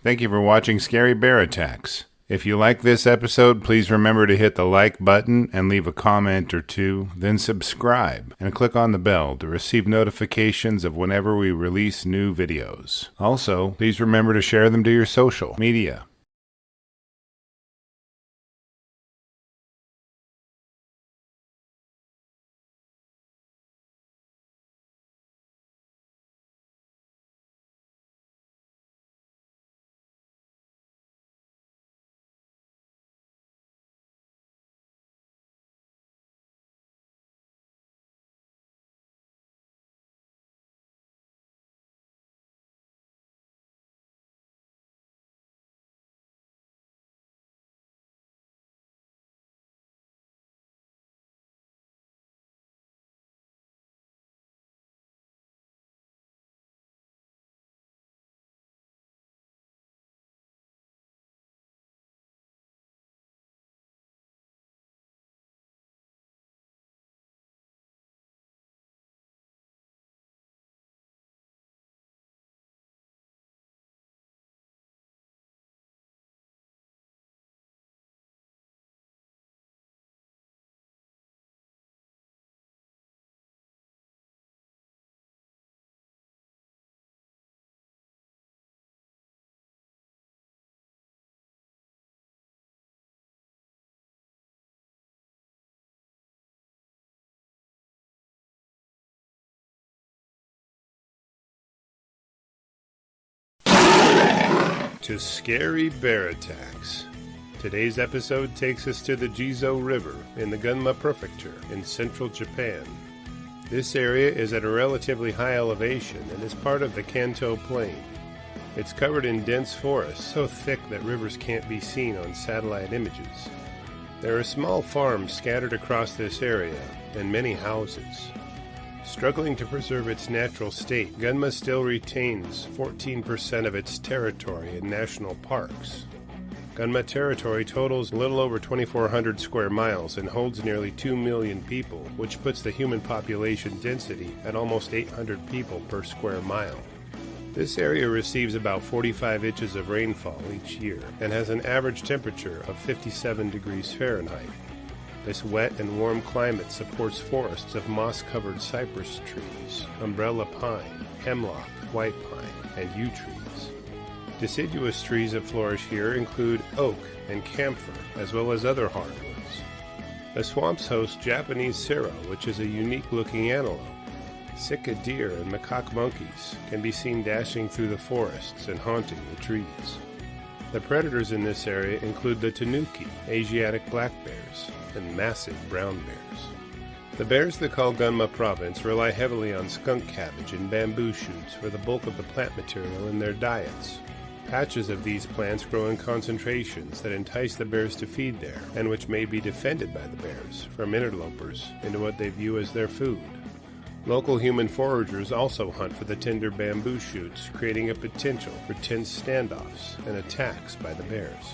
Thank you for watching Scary Bear Attacks. If you like this episode, please remember to hit the like button and leave a comment or two, then subscribe and click on the bell to receive notifications of whenever we release new videos. Also, please remember to share them to your social media. To Scary Bear Attacks. Today's episode takes us to the Jizo River in the Gunma Perfecture in central Japan. This area is at a relatively high elevation and is part of the Kanto Plain. It's covered in dense forest, so thick that rivers can't be seen on satellite images. There are small farms scattered across this area and many houses. Struggling to preserve its natural state, Gunma still retains 14% of its territory in national parks. Gunma territory totals a little over 2,400 square miles and holds nearly 2 million people, which puts the human population density at almost 800 people per square mile. This area receives about 45 inches of rainfall each year and has an average temperature of 57 degrees Fahrenheit. This wet and warm climate supports forests of moss-covered cypress trees, umbrella pine, hemlock, white pine, and yew trees. Deciduous trees that flourish here include oak and camphor, as well as other hardwoods. The swamps host Japanese sero, which is a unique-looking antelope. Sika deer and macaque monkeys can be seen dashing through the forests and haunting the trees. The predators in this area include the tanuki, Asiatic black bears, and massive brown bears. The bears that call Gunma Province rely heavily on skunk cabbage and bamboo shoots for the bulk of the plant material in their diets. Patches of these plants grow in concentrations that entice the bears to feed there, and which may be defended by the bears from interlopers into what they view as their food. Local human foragers also hunt for the tender bamboo shoots, creating a potential for tense standoffs and attacks by the bears.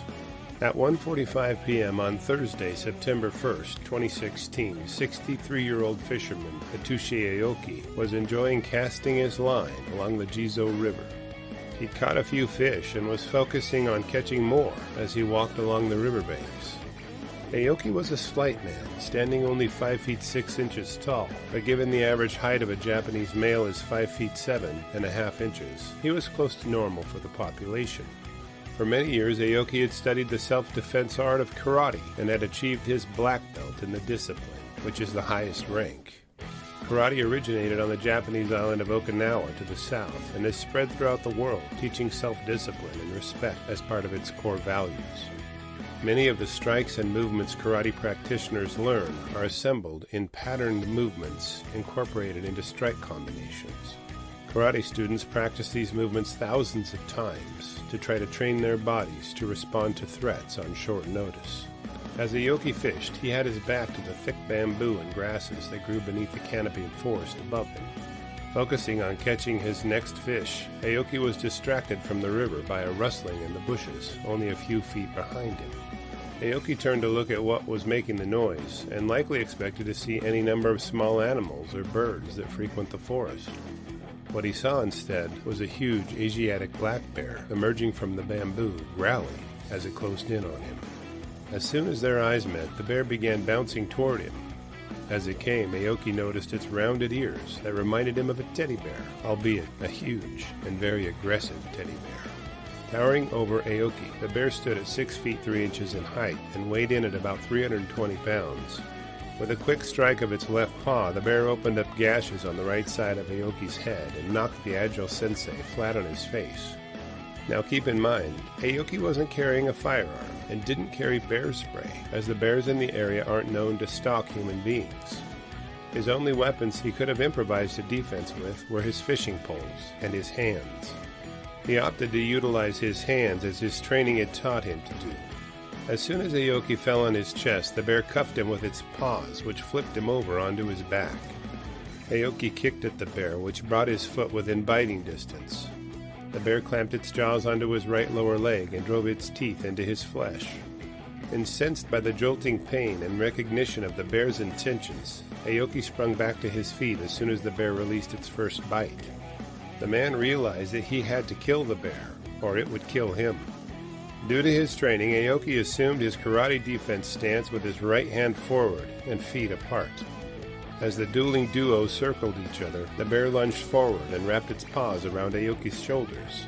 At 1:45 p.m. on Thursday, September 1st, 2016, 63-year-old fisherman Atsushi Aoki was enjoying casting his line along the Jizo River. He'd caught a few fish and was focusing on catching more as he walked along the riverbanks. Aoki was a slight man, standing only 5 feet 6 inches tall, but given the average height of a Japanese male is 5 feet 7.5 inches, he was close to normal for the population. For many years, Aoki had studied the self-defense art of karate and had achieved his black belt in the discipline, which is the highest rank. Karate originated on the Japanese island of Okinawa to the south and has spread throughout the world, teaching self-discipline and respect as part of its core values. Many of the strikes and movements karate practitioners learn are assembled in patterned movements incorporated into strike combinations. Karate students practice these movements thousands of times to try to train their bodies to respond to threats on short notice. As Aoki fished, he had his back to the thick bamboo and grasses that grew beneath the canopy of forest above him. Focusing on catching his next fish, Aoki was distracted from the river by a rustling in the bushes only a few feet behind him. Aoki turned to look at what was making the noise, and likely expected to see any number of small animals or birds that frequent the forest. What he saw instead was a huge Asiatic black bear emerging from the bamboo, growling as it closed in on him. As soon as their eyes met, the bear began bouncing toward him. As it came, Aoki noticed its rounded ears that reminded him of a teddy bear, albeit a huge and very aggressive teddy bear. Towering over Aoki, the bear stood at 6 feet 3 inches in height and weighed in at about 320 pounds. With a quick strike of its left paw, the bear opened up gashes on the right side of Aoki's head and knocked the agile sensei flat on his face. Now keep in mind, Aoki wasn't carrying a firearm and didn't carry bear spray, as the bears in the area aren't known to stalk human beings. His only weapons he could have improvised a defense with were his fishing poles and his hands. He opted to utilize his hands as his training had taught him to do. As soon as Aoki fell on his chest, the bear cuffed him with its paws, which flipped him over onto his back. Aoki kicked at the bear, which brought his foot within biting distance. The bear clamped its jaws onto his right lower leg and drove its teeth into his flesh. Incensed by the jolting pain and recognition of the bear's intentions, Aoki sprung back to his feet as soon as the bear released its first bite. The man realized that he had to kill the bear, or it would kill him. Due to his training, Aoki assumed his karate defense stance with his right hand forward and feet apart. As the dueling duo circled each other, the bear lunged forward and wrapped its paws around Aoki's shoulders.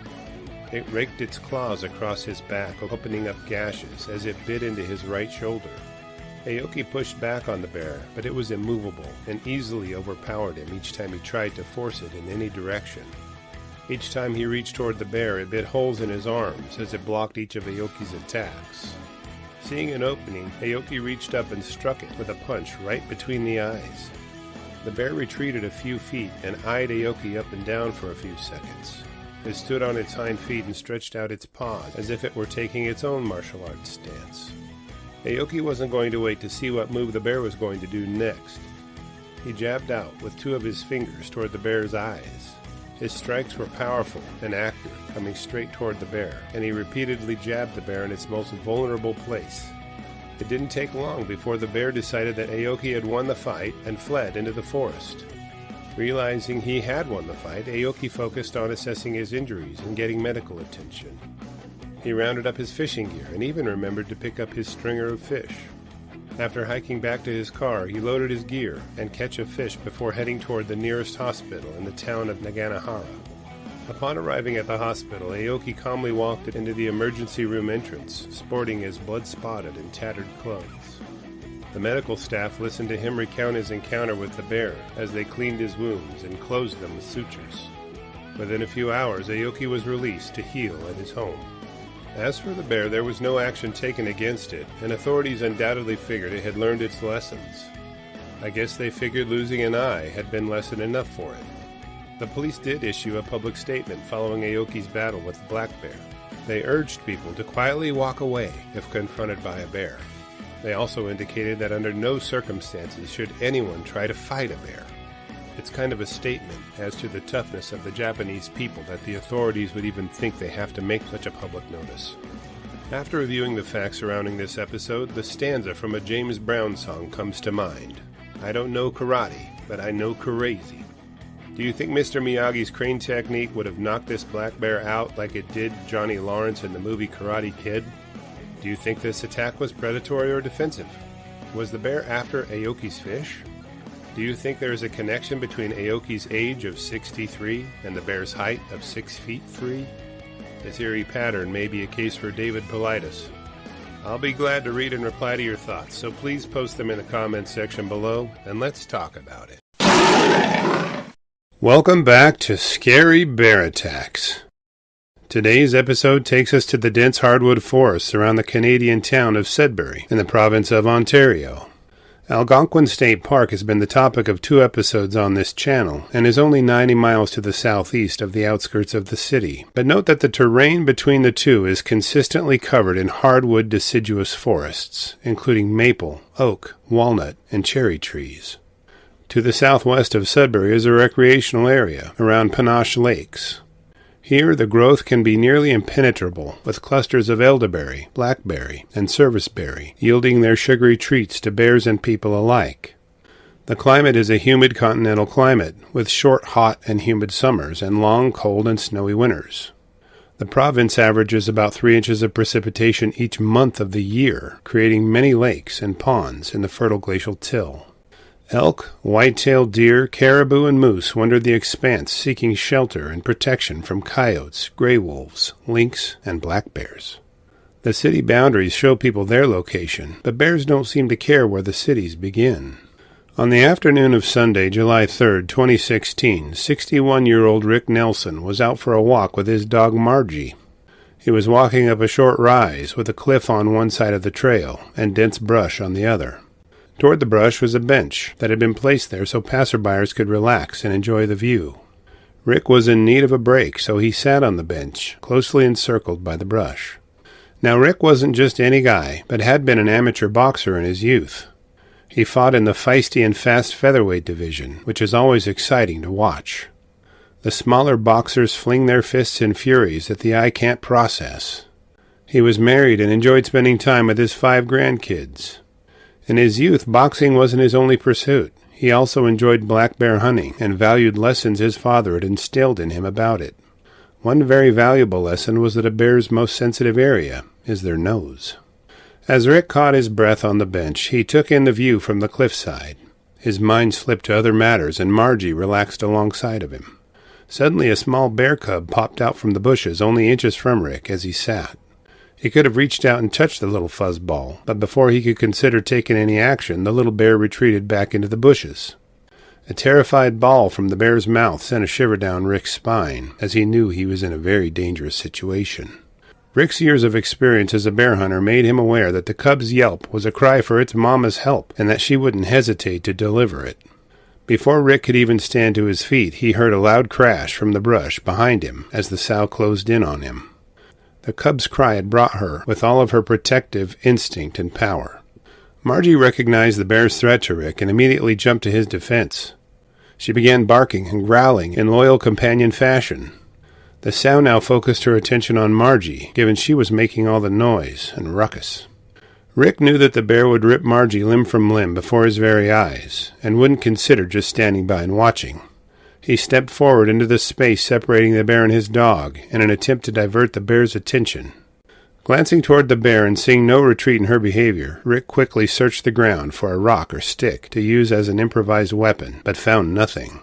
It raked its claws across his back, opening up gashes as it bit into his right shoulder. Aoki pushed back on the bear, but it was immovable and easily overpowered him each time he tried to force it in any direction. Each time he reached toward the bear, it bit holes in his arms as it blocked each of Aoki's attacks. Seeing an opening, Aoki reached up and struck it with a punch right between the eyes. The bear retreated a few feet and eyed Aoki up and down for a few seconds. It stood on its hind feet and stretched out its paws as if it were taking its own martial arts stance. Aoki wasn't going to wait to see what move the bear was going to do next. He jabbed out with 2 of his fingers toward the bear's eyes. His strikes were powerful and accurate, coming straight toward the bear, and he repeatedly jabbed the bear in its most vulnerable place. It didn't take long before the bear decided that Aoki had won the fight and fled into the forest. Realizing he had won the fight, Aoki focused on assessing his injuries and getting medical attention. He rounded up his fishing gear and even remembered to pick up his stringer of fish. After hiking back to his car, he loaded his gear and catch a fish before heading toward the nearest hospital in the town of Naganahara. Upon arriving at the hospital, Aoki calmly walked into the emergency room entrance, sporting his blood-spotted and tattered clothes. The medical staff listened to him recount his encounter with the bear as they cleaned his wounds and closed them with sutures. Within a few hours, Aoki was released to heal at his home. As for the bear, there was no action taken against it, and authorities undoubtedly figured it had learned its lessons. I guess they figured losing an eye had been lesson enough for it. The police did issue a public statement following Aoki's battle with the black bear. They urged people to quietly walk away if confronted by a bear. They also indicated that under no circumstances should anyone try to fight a bear. It's kind of a statement as to the toughness of the Japanese people that the authorities would even think they have to make such a public notice. After reviewing the facts surrounding this episode, the stanza from a James Brown song comes to mind. I don't know karate, but I know crazy. Do you think Mr. Miyagi's crane technique would have knocked this black bear out like it did Johnny Lawrence in the movie Karate Kid? Do you think this attack was predatory or defensive? Was the bear after Aoki's fish? Do you think there is a connection between Aoki's age of 63 and the bear's height of 6 feet 3? This eerie pattern may be a case for David Politis. I'll be glad to read and reply to your thoughts, so please post them in the comments section below, and let's talk about it. Welcome back to Scary Bear Attacks. Today's episode takes us to the dense hardwood forests around the Canadian town of Sudbury in the province of Ontario. Algonquin State Park has been the topic of 2 episodes on this channel and is only 90 miles to the southeast of the outskirts of the city. But note that the terrain between the two is consistently covered in hardwood deciduous forests, including maple, oak, walnut, and cherry trees. To the southwest of Sudbury is a recreational area around Panache Lakes. Here, the growth can be nearly impenetrable, with clusters of elderberry, blackberry, and serviceberry, yielding their sugary treats to bears and people alike. The climate is a humid continental climate, with short hot and humid summers and long cold and snowy winters. The province averages about 3 inches of precipitation each month of the year, creating many lakes and ponds in the fertile glacial till. Elk, white-tailed deer, caribou, and moose wander the expanse seeking shelter and protection from coyotes, gray wolves, lynx, and black bears. The city boundaries show people their location, but bears don't seem to care where the cities begin. On the afternoon of Sunday, July 3, 2016, 61-year-old Rick Nelson was out for a walk with his dog Margie. He was walking up a short rise with a cliff on one side of the trail and dense brush on the other. Toward the brush was a bench that had been placed there so passerbyers could relax and enjoy the view. Rick was in need of a break, so he sat on the bench, closely encircled by the brush. Now Rick wasn't just any guy, but had been an amateur boxer in his youth. He fought in the feisty and fast featherweight division, which is always exciting to watch. The smaller boxers fling their fists in furies that the eye can't process. He was married and enjoyed spending time with his 5 grandkids. In his youth, boxing wasn't his only pursuit. He also enjoyed black bear hunting and valued lessons his father had instilled in him about it. One very valuable lesson was that a bear's most sensitive area is their nose. As Rick caught his breath on the bench, he took in the view from the cliffside. His mind slipped to other matters, and Margie relaxed alongside of him. Suddenly a small bear cub popped out from the bushes only inches from Rick as he sat. He could have reached out and touched the little fuzzball, but before he could consider taking any action, the little bear retreated back into the bushes. A terrified bawl from the bear's mouth sent a shiver down Rick's spine, as he knew he was in a very dangerous situation. Rick's years of experience as a bear hunter made him aware that the cub's yelp was a cry for its mama's help, and that she wouldn't hesitate to deliver it. Before Rick could even stand to his feet, he heard a loud crash from the brush behind him as the sow closed in on him. The cub's cry had brought her with all of her protective instinct and power. Margie recognized the bear's threat to Rick and immediately jumped to his defense. She began barking and growling in loyal companion fashion. The sow now focused her attention on Margie, given she was making all the noise and ruckus. Rick knew that the bear would rip Margie limb from limb before his very eyes, and wouldn't consider just standing by and watching. He stepped forward into the space separating the bear and his dog, in an attempt to divert the bear's attention. Glancing toward the bear and seeing no retreat in her behavior, Rick quickly searched the ground for a rock or stick to use as an improvised weapon, but found nothing.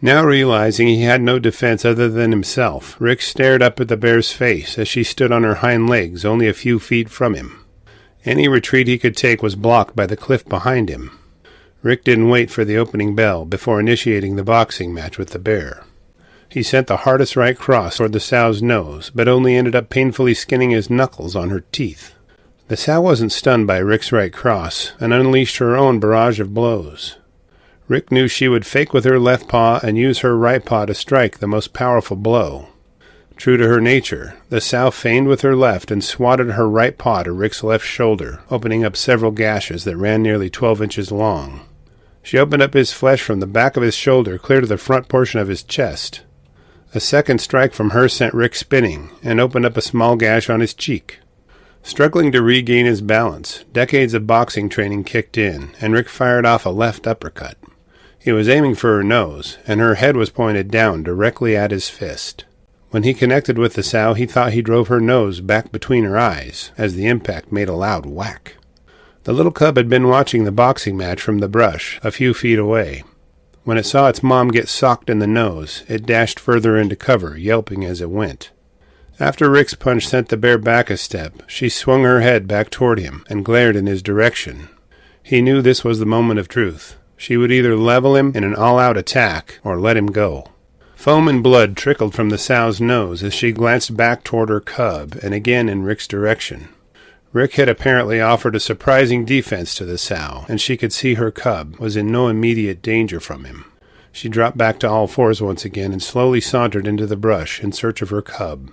Now realizing he had no defense other than himself, Rick stared up at the bear's face as she stood on her hind legs only a few feet from him. Any retreat he could take was blocked by the cliff behind him. Rick didn't wait for the opening bell before initiating the boxing match with the bear. He sent the hardest right cross toward the sow's nose, but only ended up painfully skinning his knuckles on her teeth. The sow wasn't stunned by Rick's right cross, and unleashed her own barrage of blows. Rick knew she would fake with her left paw and use her right paw to strike the most powerful blow. True to her nature, the sow feigned with her left and swatted her right paw to Rick's left shoulder, opening up several gashes that ran nearly 12 inches long. She opened up his flesh from the back of his shoulder clear to the front portion of his chest. A second strike from her sent Rick spinning and opened up a small gash on his cheek. Struggling to regain his balance, decades of boxing training kicked in, and Rick fired off a left uppercut. He was aiming for her nose, and her head was pointed down directly at his fist. When he connected with the sow, he thought he drove her nose back between her eyes, as the impact made a loud whack. The little cub had been watching the boxing match from the brush, a few feet away. When it saw its mom get socked in the nose, it dashed further into cover, yelping as it went. After Rick's punch sent the bear back a step, she swung her head back toward him and glared in his direction. He knew this was the moment of truth. She would either level him in an all-out attack or let him go. Foam and blood trickled from the sow's nose as she glanced back toward her cub and again in Rick's direction. Rick had apparently offered a surprising defense to the sow, and she could see her cub was in no immediate danger from him. She dropped back to all fours once again and slowly sauntered into the brush in search of her cub.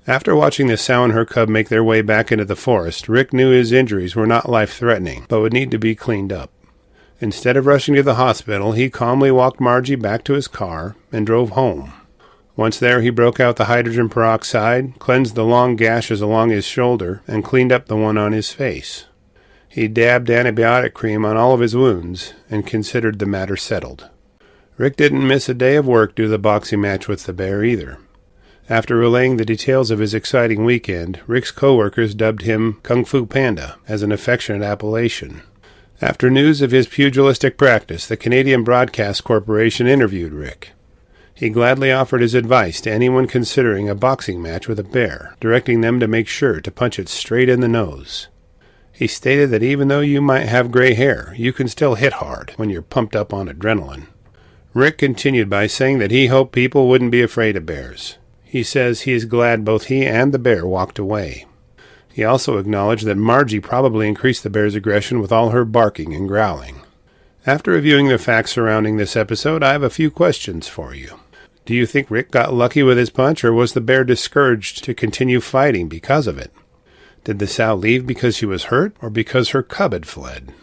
After watching the sow and her cub make their way back into the forest, Rick knew his injuries were not life-threatening, but would need to be cleaned up. Instead of rushing to the hospital, he calmly walked Margie back to his car and drove home. Once there, he broke out the hydrogen peroxide, cleansed the long gashes along his shoulder, and cleaned up the one on his face. He dabbed antibiotic cream on all of his wounds and considered the matter settled. Rick didn't miss a day of work due to the boxing match with the bear either. After relaying the details of his exciting weekend, Rick's co-workers dubbed him Kung Fu Panda as an affectionate appellation. After news of his pugilistic practice, the Canadian Broadcast Corporation interviewed Rick. He gladly offered his advice to anyone considering a boxing match with a bear, directing them to make sure to punch it straight in the nose. He stated that even though you might have gray hair, you can still hit hard when you're pumped up on adrenaline. Rick continued by saying that he hoped people wouldn't be afraid of bears. He says he is glad both he and the bear walked away. He also acknowledged that Margie probably increased the bear's aggression with all her barking and growling. After reviewing the facts surrounding this episode, I have a few questions for you. Do you think Rick got lucky with his punch, or was the bear discouraged to continue fighting because of it? Did the sow leave because she was hurt, or because her cub had fled?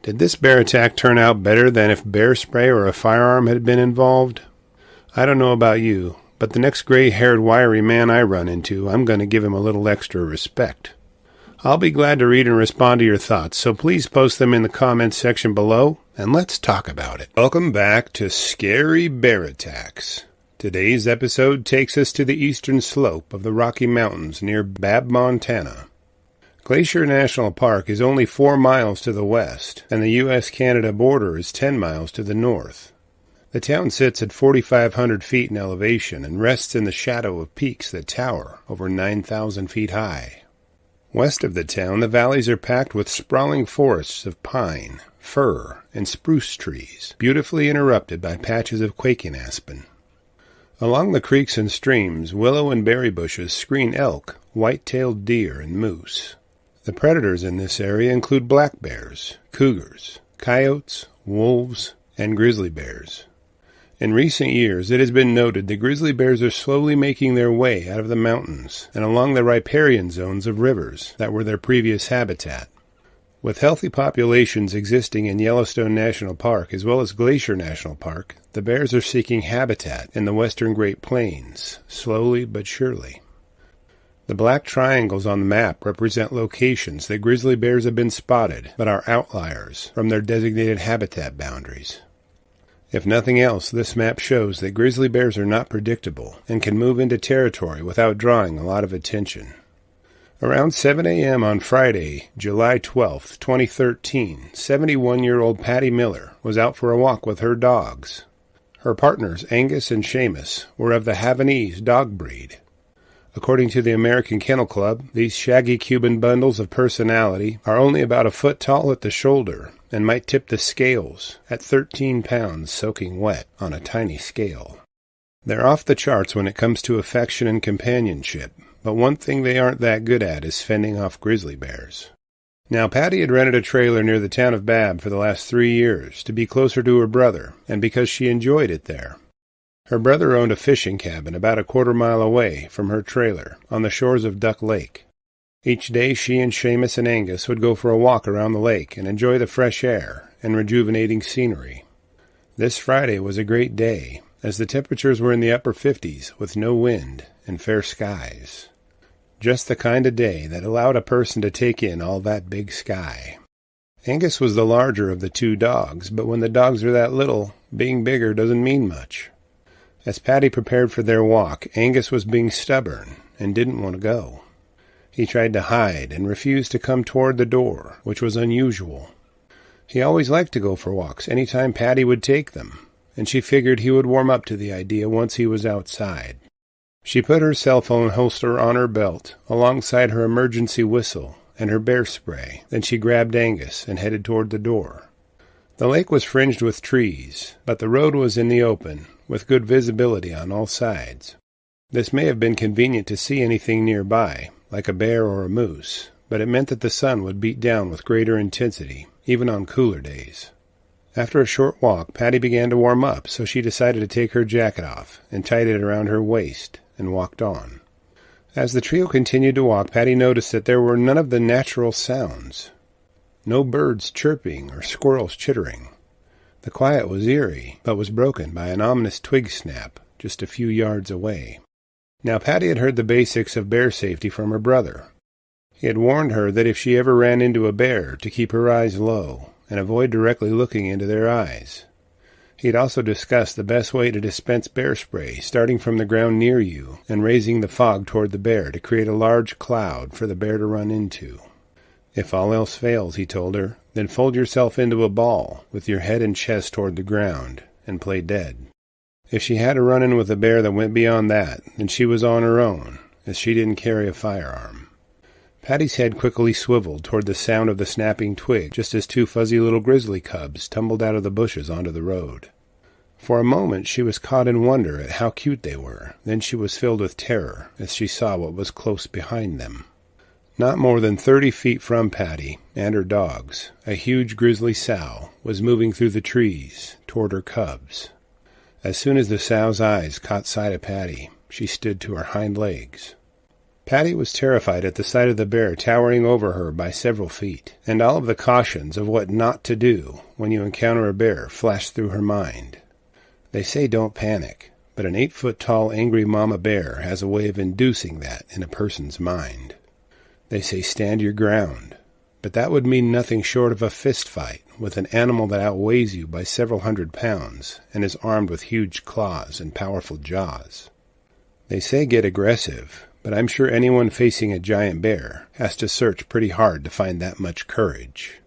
Did this bear attack turn out better than if bear spray or a firearm had been involved? I don't know about you, but the next gray-haired, wiry man I run into, I'm going to give him a little extra respect. I'll be glad to read and respond to your thoughts, so please post them in the comments section below, and let's talk about it. Welcome back to Scary Bear Attacks. Today's episode takes us to the eastern slope of the Rocky Mountains near Babb, Montana. Glacier National Park is only 4 miles to the west, and the U.S.-Canada border is 10 miles to the north. The town sits at 4,500 feet in elevation and rests in the shadow of peaks that tower over 9,000 feet high. West of the town, the valleys are packed with sprawling forests of pine, fir, and spruce trees, beautifully interrupted by patches of quaking aspen. Along the creeks and streams, willow and berry bushes screen elk, white-tailed deer, and moose. The predators in this area include black bears, cougars, coyotes, wolves, and grizzly bears. In recent years, it has been noted that grizzly bears are slowly making their way out of the mountains and along the riparian zones of rivers that were their previous habitat. With healthy populations existing in Yellowstone National Park as well as Glacier National Park, the bears are seeking habitat in the western Great Plains, slowly but surely. The black triangles on the map represent locations that grizzly bears have been spotted, but are outliers from their designated habitat boundaries. If nothing else, this map shows that grizzly bears are not predictable and can move into territory without drawing a lot of attention. Around 7 a.m. on Friday, July 12, 2013, 71-year-old Patty Miller was out for a walk with her dogs. Her partners, Angus and Seamus, were of the Havanese dog breed. According to the American Kennel Club, these shaggy Cuban bundles of personality are only about a foot tall at the shoulder and might tip the scales at 13 pounds soaking wet on a tiny scale. They're off the charts when it comes to affection and companionship, but one thing they aren't that good at is fending off grizzly bears. Now, Patty had rented a trailer near the town of Babb for the last 3 years to be closer to her brother, and because she enjoyed it there. Her brother owned a fishing cabin about a quarter-mile away from her trailer on the shores of Duck Lake. Each day she and Seamus and Angus would go for a walk around the lake and enjoy the fresh air and rejuvenating scenery. This Friday was a great day, as the temperatures were in the upper 50s with no wind and fair skies. Just the kind of day that allowed a person to take in all that big sky. Angus was the larger of the 2 dogs, but when the dogs are that little, being bigger doesn't mean much. As Patty prepared for their walk, Angus was being stubborn and didn't want to go. He tried to hide and refused to come toward the door, which was unusual. He always liked to go for walks any time Patty would take them, and she figured he would warm up to the idea once he was outside. She put her cell phone holster on her belt, alongside her emergency whistle and her bear spray. Then she grabbed Angus and headed toward the door. The lake was fringed with trees, but the road was in the open, with good visibility on all sides. This may have been convenient to see anything nearby, like a bear or a moose, but it meant that the sun would beat down with greater intensity, even on cooler days. After a short walk, Patty began to warm up, so she decided to take her jacket off and tied it around her waist and walked on. As the trio continued to walk, Patty noticed that there were none of the natural sounds. No birds chirping or squirrels chittering. The quiet was eerie, but was broken by an ominous twig snap just a few yards away. Now Patty had heard the basics of bear safety from her brother. He had warned her that if she ever ran into a bear, to keep her eyes low and avoid directly looking into their eyes. He had also discussed the best way to dispense bear spray, starting from the ground near you and raising the fog toward the bear to create a large cloud for the bear to run into. If all else fails, he told her, then fold yourself into a ball with your head and chest toward the ground and play dead. If she had a run-in with a bear that went beyond that, then she was on her own, as she didn't carry a firearm. Patty's head quickly swiveled toward the sound of the snapping twig just as two fuzzy little grizzly cubs tumbled out of the bushes onto the road. For a moment she was caught in wonder at how cute they were. Then she was filled with terror as she saw what was close behind them. Not more than 30 feet from Patty and her dogs, a huge grizzly sow was moving through the trees toward her cubs. As soon as the sow's eyes caught sight of Patty, she stood to her hind legs. Patty was terrified at the sight of the bear towering over her by several feet, and all of the cautions of what not to do when you encounter a bear flashed through her mind. They say don't panic, but an 8-foot-tall angry mama bear has a way of inducing that in a person's mind. They say stand your ground, but that would mean nothing short of a fist fight with an animal that outweighs you by several hundred pounds and is armed with huge claws and powerful jaws. They say get aggressive, but I'm sure anyone facing a giant bear has to search pretty hard to find that much courage.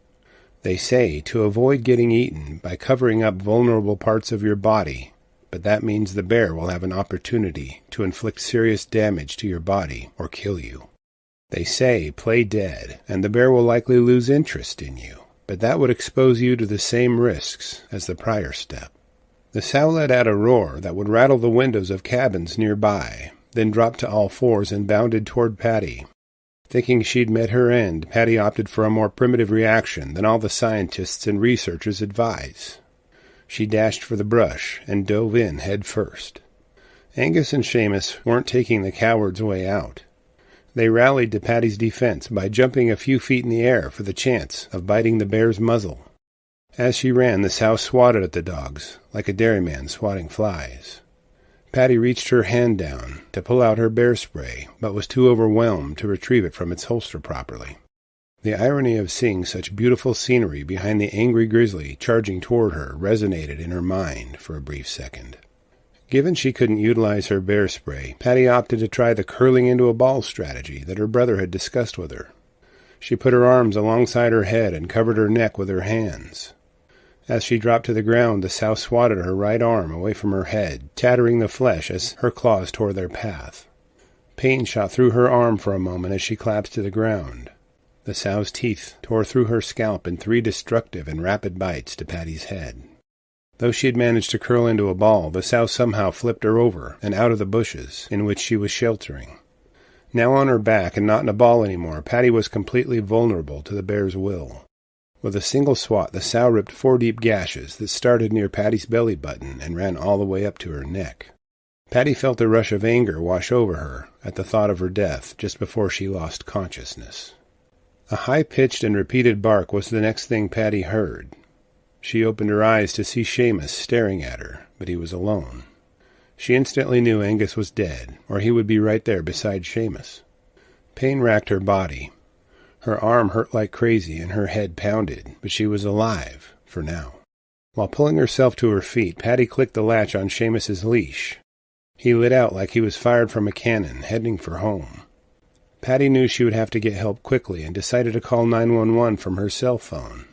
They say to avoid getting eaten by covering up vulnerable parts of your body, but that means the bear will have an opportunity to inflict serious damage to your body or kill you. They say play dead, and the bear will likely lose interest in you, but that would expose you to the same risks as the prior step. The sow let out a roar that would rattle the windows of cabins nearby, then dropped to all fours and bounded toward Patty. Thinking she'd met her end, Patty opted for a more primitive reaction than all the scientists and researchers advise. She dashed for the brush and dove in head first. Angus and Seamus weren't taking the coward's way out. They rallied to Patty's defense by jumping a few feet in the air for the chance of biting the bear's muzzle. As she ran, the sow swatted at the dogs, like a dairyman swatting flies. Patty reached her hand down to pull out her bear spray, but was too overwhelmed to retrieve it from its holster properly. The irony of seeing such beautiful scenery behind the angry grizzly charging toward her resonated in her mind for a brief second. Given she couldn't utilize her bear spray, Patty opted to try the curling into a ball strategy that her brother had discussed with her. She put her arms alongside her head and covered her neck with her hands. As she dropped to the ground, the sow swatted her right arm away from her head, tattering the flesh as her claws tore their path. Pain shot through her arm for a moment as she collapsed to the ground. The sow's teeth tore through her scalp in 3 destructive and rapid bites to Patty's head. Though she had managed to curl into a ball, the sow somehow flipped her over and out of the bushes in which she was sheltering. Now on her back and not in a ball anymore, Patty was completely vulnerable to the bear's will. With a single swat, the sow ripped 4 deep gashes that started near Patty's belly button and ran all the way up to her neck. Patty felt a rush of anger wash over her at the thought of her death just before she lost consciousness. A high-pitched and repeated bark was the next thing Patty heard. She opened her eyes to see Seamus staring at her, but he was alone. She instantly knew Angus was dead, or he would be right there beside Seamus. Pain racked her body. Her arm hurt like crazy and her head pounded, but she was alive, for now. While pulling herself to her feet, Patty clicked the latch on Seamus's leash. He lit out like he was fired from a cannon, heading for home. Patty knew she would have to get help quickly and decided to call 911 from her cell phone.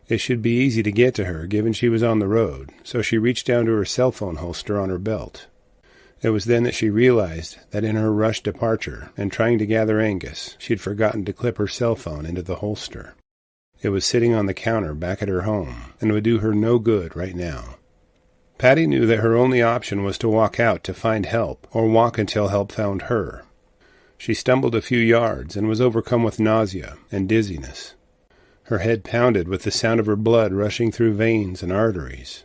It should be easy to get to her, given she was on the road, so she reached down to her cell phone holster on her belt. It was then that she realized that in her rushed departure and trying to gather Angus, she had forgotten to clip her cell phone into the holster. It was sitting on the counter back at her home, and would do her no good right now. Patty knew that her only option was to walk out to find help, or walk until help found her. She stumbled a few yards and was overcome with nausea and dizziness. Her head pounded with the sound of her blood rushing through veins and arteries.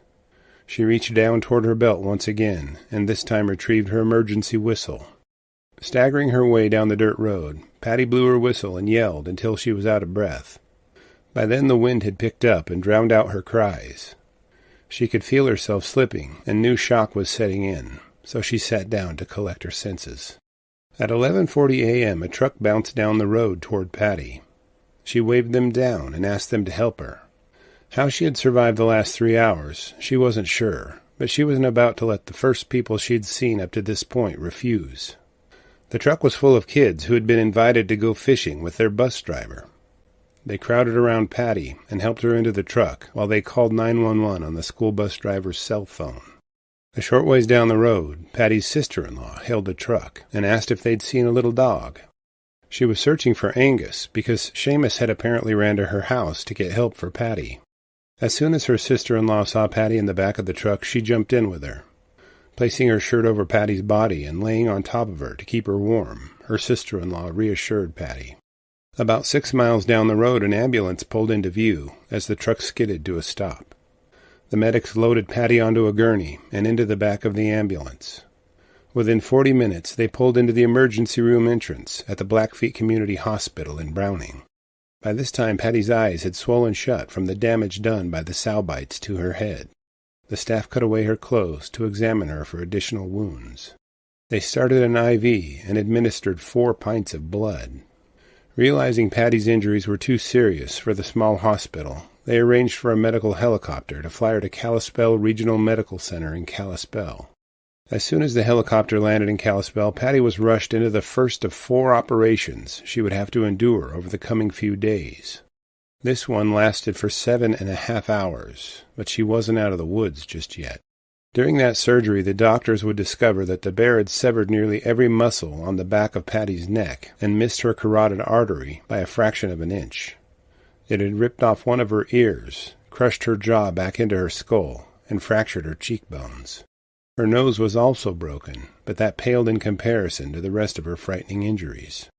She reached down toward her belt once again, and this time retrieved her emergency whistle. Staggering her way down the dirt road, Patty blew her whistle and yelled until she was out of breath. By then the wind had picked up and drowned out her cries. She could feel herself slipping, and knew shock was setting in, so she sat down to collect her senses. At 11:40 a.m., a truck bounced down the road toward Patty. She waved them down and asked them to help her. How she had survived the last 3 hours, she wasn't sure, but she wasn't about to let the first people she'd seen up to this point refuse. The truck was full of kids who had been invited to go fishing with their bus driver. They crowded around Patty and helped her into the truck while they called 911 on the school bus driver's cell phone. A short ways down the road, Patty's sister-in-law hailed the truck and asked if they'd seen a little dog. She was searching for Angus because Seamus had apparently ran to her house to get help for Patty. As soon as her sister-in-law saw Patty in the back of the truck, she jumped in with her. Placing her shirt over Patty's body and laying on top of her to keep her warm, her sister-in-law reassured Patty. About 6 miles down the road, an ambulance pulled into view as the truck skidded to a stop. The medics loaded Patty onto a gurney and into the back of the ambulance. Within 40 minutes, they pulled into the emergency room entrance at the Blackfeet Community Hospital in Browning. By this time, Patty's eyes had swollen shut from the damage done by the sow bites to her head. The staff cut away her clothes to examine her for additional wounds. They started an IV and administered 4 pints of blood. Realizing Patty's injuries were too serious for the small hospital, they arranged for a medical helicopter to fly her to Kalispell Regional Medical Center in Kalispell. As soon as the helicopter landed in Kalispell, Patty was rushed into the first of 4 operations she would have to endure over the coming few days. This one lasted for 7.5 hours, but she wasn't out of the woods just yet. During that surgery, the doctors would discover that the bear had severed nearly every muscle on the back of Patty's neck and missed her carotid artery by a fraction of an inch. It had ripped off one of her ears, crushed her jaw back into her skull, and fractured her cheekbones. Her nose was also broken, but that paled in comparison to the rest of her frightening injuries.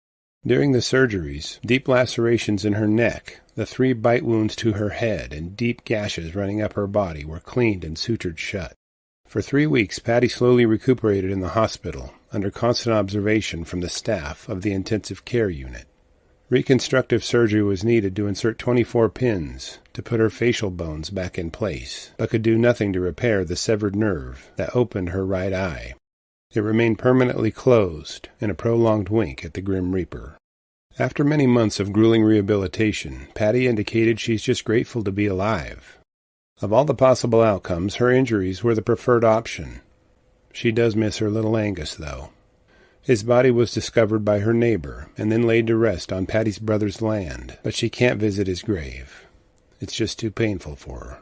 During the surgeries, deep lacerations in her neck, the 3 bite wounds to her head, and deep gashes running up her body were cleaned and sutured shut. For 3 weeks, Patty slowly recuperated in the hospital, under constant observation from the staff of the intensive care unit. Reconstructive surgery was needed to insert 24 pins to put her facial bones back in place, but could do nothing to repair the severed nerve that opened her right eye. It remained permanently closed in a prolonged wink at the Grim Reaper. After many months of grueling rehabilitation, Patty indicated she's just grateful to be alive. Of all the possible outcomes, her injuries were the preferred option. She does miss her little Angus, though. His body was discovered by her neighbor and then laid to rest on Patty's brother's land, but she can't visit his grave. It's just too painful for her.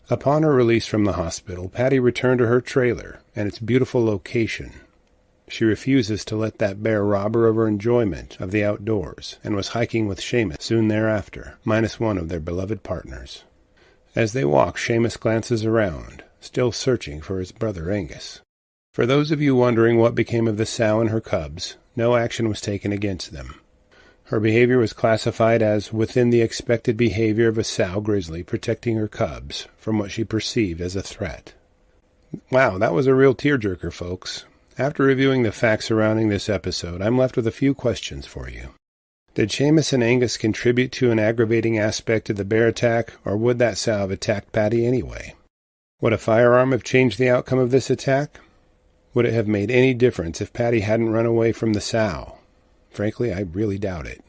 Upon her release from the hospital, Patty returned to her trailer and its beautiful location. She refuses to let that bear rob her of her enjoyment of the outdoors and was hiking with Seamus soon thereafter, minus one of their beloved partners. As they walk, Seamus glances around, still searching for his brother Angus. For those of you wondering what became of the sow and her cubs, no action was taken against them. Her behavior was classified as within the expected behavior of a sow grizzly protecting her cubs from what she perceived as a threat. Wow, that was a real tearjerker, folks. After reviewing the facts surrounding this episode, I'm left with a few questions for you. Did Seamus and Angus contribute to an aggravating aspect of the bear attack, or would that sow have attacked Patty anyway? Would a firearm have changed the outcome of this attack? Would it have made any difference if Patty hadn't run away from the sow? Frankly, I really doubt it.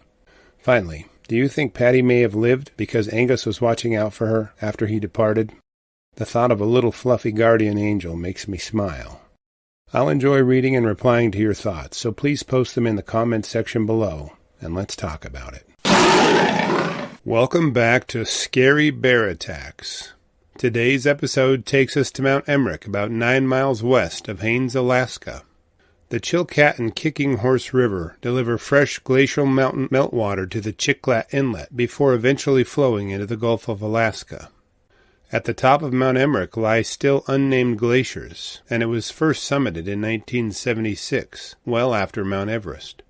Finally, do you think Patty may have lived because Angus was watching out for her after he departed? The thought of a little fluffy guardian angel makes me smile. I'll enjoy reading and replying to your thoughts, so please post them in the comments section below, and let's talk about it. Welcome back to Scary Bear Attacks. Today's episode takes us to Mount Emmerich, about 9 miles west of Haines, Alaska. The Chilkat and Kicking Horse River deliver fresh glacial mountain meltwater to the Chiklat Inlet before eventually flowing into the Gulf of Alaska. At the top of Mount Emmerich lie still unnamed glaciers, and it was first summited in 1976, well after Mount Everest.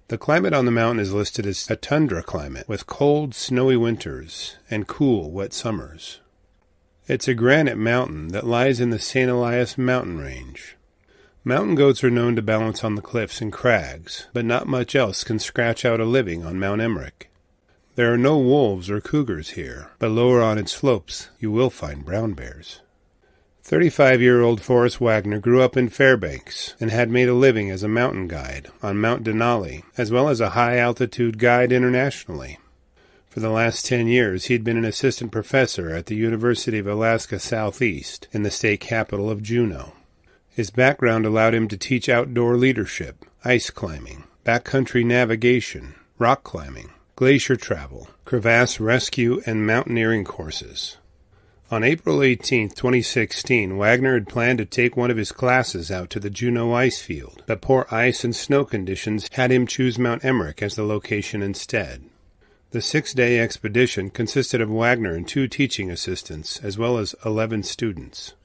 The climate on the mountain is listed as a tundra climate, with cold, snowy winters and cool, wet summers. It's a granite mountain that lies in the St. Elias mountain range. Mountain goats are known to balance on the cliffs and crags, but not much else can scratch out a living on Mount Emmerich. There are no wolves or cougars here, but lower on its slopes you will find brown bears. 35-year-old Forrest Wagner grew up in Fairbanks and had made a living as a mountain guide on Mount Denali, as well as a high-altitude guide internationally. For the last 10 years, he'd been an assistant professor at the University of Alaska Southeast in the state capital of Juneau. His background allowed him to teach outdoor leadership, ice climbing, backcountry navigation, rock climbing, glacier travel, crevasse rescue, and mountaineering courses. On April 18, 2016, Wagner had planned to take one of his classes out to the Juneau ice field, but poor ice and snow conditions had him choose Mount Emmerich as the location instead. The 6-day expedition consisted of Wagner and 2 teaching assistants, as well as 11 students.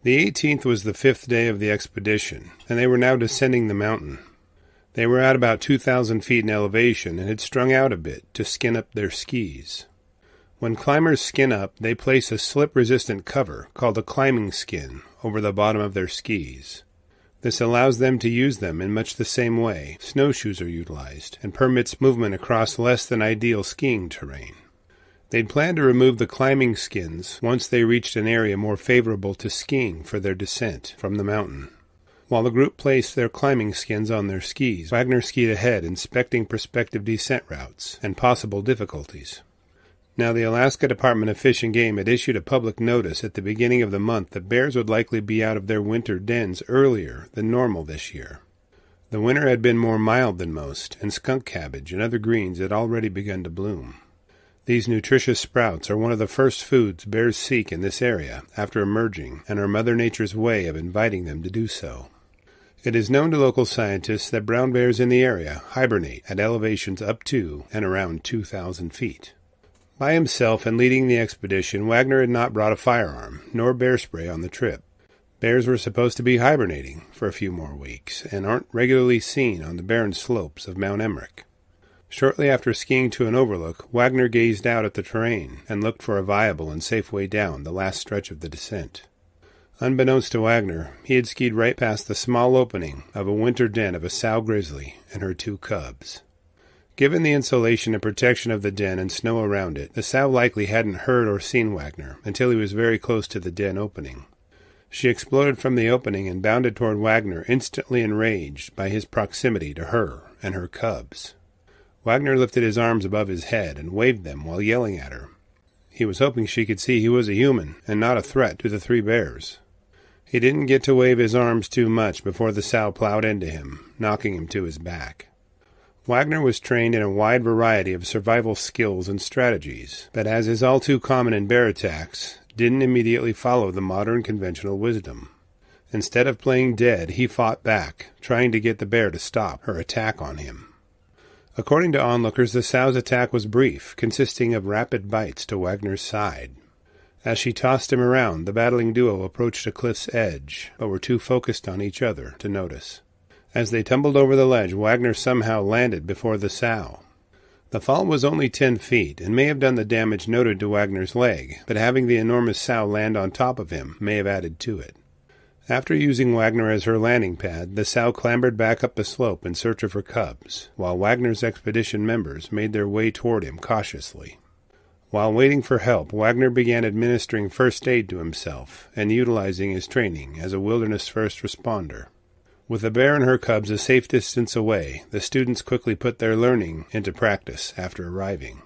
The 18th was the 5th day of the expedition, and they were now descending the mountain. They were at about 2,000 feet in elevation and had strung out a bit to skin up their skis. When climbers skin up, they place a slip-resistant cover, called a climbing skin, over the bottom of their skis. This allows them to use them in much the same way snowshoes are utilized, and permits movement across less than ideal skiing terrain. They'd planned to remove the climbing skins once they reached an area more favorable to skiing for their descent from the mountain. While the group placed their climbing skins on their skis, Wagner skied ahead, inspecting prospective descent routes and possible difficulties. Now, the Alaska Department of Fish and Game had issued a public notice at the beginning of the month that bears would likely be out of their winter dens earlier than normal this year. The winter had been more mild than most, and skunk cabbage and other greens had already begun to bloom. These nutritious sprouts are one of the first foods bears seek in this area after emerging, and are Mother Nature's way of inviting them to do so. It is known to local scientists that brown bears in the area hibernate at elevations up to and around 2,000 feet. By himself and leading the expedition, Wagner had not brought a firearm, nor bear spray on the trip. Bears were supposed to be hibernating for a few more weeks, and aren't regularly seen on the barren slopes of Mount Emmerich. Shortly after skiing to an overlook, Wagner gazed out at the terrain and looked for a viable and safe way down the last stretch of the descent. Unbeknownst to Wagner, he had skied right past the small opening of a winter den of a sow grizzly and her 2 cubs. Given the insulation and protection of the den and snow around it, the sow likely hadn't heard or seen Wagner until he was very close to the den opening. She exploded from the opening and bounded toward Wagner, instantly enraged by his proximity to her and her cubs. Wagner lifted his arms above his head and waved them while yelling at her. He was hoping she could see he was a human and not a threat to the 3 bears. He didn't get to wave his arms too much before the sow plowed into him, knocking him to his back. Wagner was trained in a wide variety of survival skills and strategies, but as is all too common in bear attacks, didn't immediately follow the modern conventional wisdom. Instead of playing dead, he fought back, trying to get the bear to stop her attack on him. According to onlookers, the sow's attack was brief, consisting of rapid bites to Wagner's side. As she tossed him around, the battling duo approached a cliff's edge, but were too focused on each other to notice. As they tumbled over the ledge, Wagner somehow landed before the sow. The fall was only 10 feet, and may have done the damage noted to Wagner's leg, but having the enormous sow land on top of him may have added to it. After using Wagner as her landing pad, the sow clambered back up the slope in search of her cubs, while Wagner's expedition members made their way toward him cautiously. While waiting for help, Wagner began administering first aid to himself and utilizing his training as a wilderness first responder. With the bear and her cubs a safe distance away, the students quickly put their learning into practice after arriving.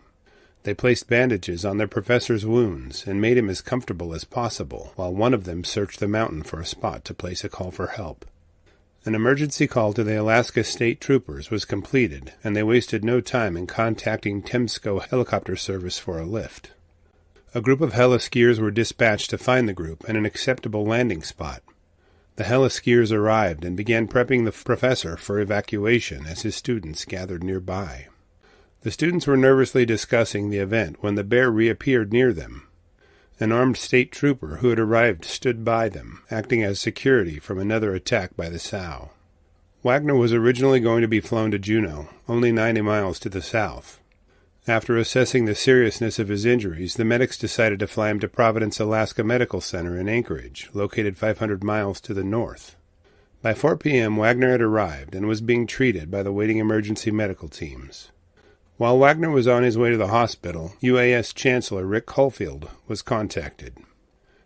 They placed bandages on their professor's wounds and made him as comfortable as possible, while one of them searched the mountain for a spot to place a call for help. An emergency call to the Alaska State Troopers was completed, and they wasted no time in contacting Temsco helicopter service for a lift. A group of heli-skiers were dispatched to find the group and an acceptable landing spot. The heli-skiers arrived and began prepping the professor for evacuation as his students gathered nearby. The students were nervously discussing the event when the bear reappeared near them. An armed state trooper who had arrived stood by them, acting as security from another attack by the sow. Wagner was originally going to be flown to Juneau, only 90 miles to the south. After assessing the seriousness of his injuries, the medics decided to fly him to Providence, Alaska Medical Center in Anchorage, located 500 miles to the north. By 4 p.m., Wagner had arrived and was being treated by the waiting emergency medical teams. While Wagner was on his way to the hospital, UAS Chancellor Rick Caulfield was contacted.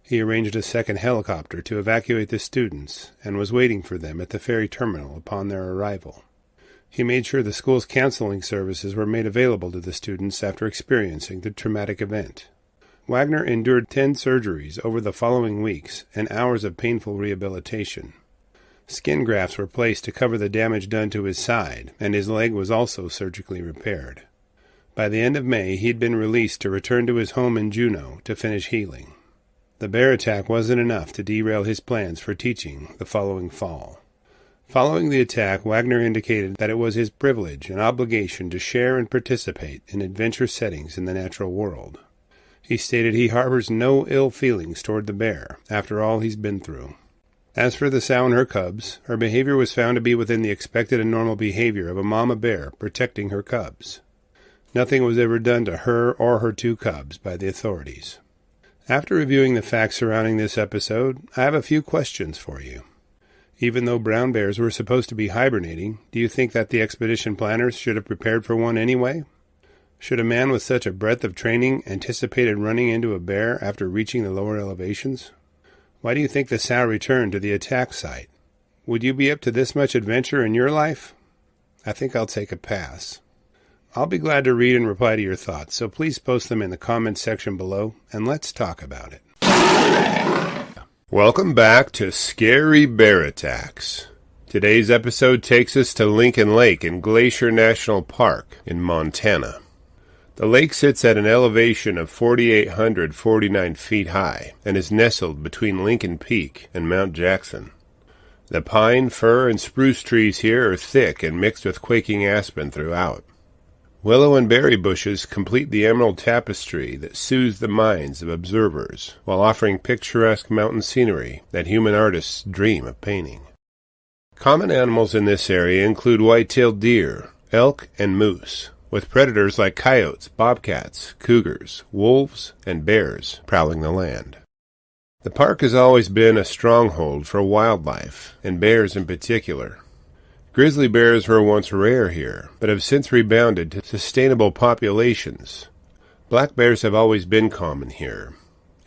He arranged a second helicopter to evacuate the students and was waiting for them at the ferry terminal upon their arrival. He made sure the school's counseling services were made available to the students after experiencing the traumatic event. Wagner endured 10 surgeries over the following weeks and hours of painful rehabilitation. Skin grafts were placed to cover the damage done to his side, and his leg was also surgically repaired. By the end of May, he'd been released to return to his home in Juneau to finish healing. The bear attack wasn't enough to derail his plans for teaching the following fall. Following the attack, Wagner indicated that it was his privilege and obligation to share and participate in adventure settings in the natural world. He stated he harbors no ill feelings toward the bear after all he's been through. As for the sow and her cubs, her behavior was found to be within the expected and normal behavior of a mama bear protecting her cubs. Nothing was ever done to her or her 2 cubs by the authorities. After reviewing the facts surrounding this episode, I have a few questions for you. Even though brown bears were supposed to be hibernating, do you think that the expedition planners should have prepared for one anyway? Should a man with such a breadth of training anticipated running into a bear after reaching the lower elevations? Why do you think the sow returned to the attack site? Would you be up to this much adventure in your life? I think I'll take a pass. I'll be glad to read and reply to your thoughts, so please post them in the comments section below, and let's talk about it. Welcome back to Scary Bear Attacks. Today's episode takes us to Lincoln Lake in Glacier National Park in Montana. The lake sits at an elevation of 4,849 feet high and is nestled between Lincoln Peak and Mount Jackson. The pine, fir, and spruce trees here are thick and mixed with quaking aspen throughout. Willow and berry bushes complete the emerald tapestry that soothes the minds of observers while offering picturesque mountain scenery that human artists dream of painting. Common animals in this area include white-tailed deer, elk, and moose, with predators like coyotes, bobcats, cougars, wolves, and bears prowling the land. The park has always been a stronghold for wildlife, and bears in particular. Grizzly bears were once rare here, but have since rebounded to sustainable populations. Black bears have always been common here.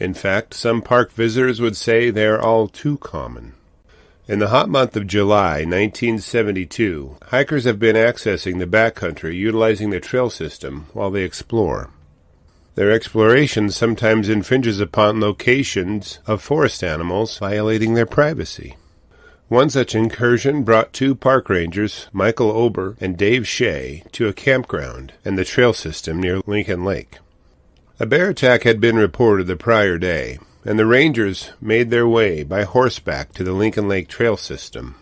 In fact, some park visitors would say they are all too common. In the hot month of July 1972, hikers have been accessing the backcountry utilizing the trail system while they explore. Their exploration sometimes infringes upon locations of forest animals, violating their privacy. One such incursion brought 2 park rangers, Michael Ober and Dave Shea, to a campground and the trail system near Lincoln Lake. A bear attack had been reported the prior day, and the rangers made their way by horseback to the Lincoln Lake trail system.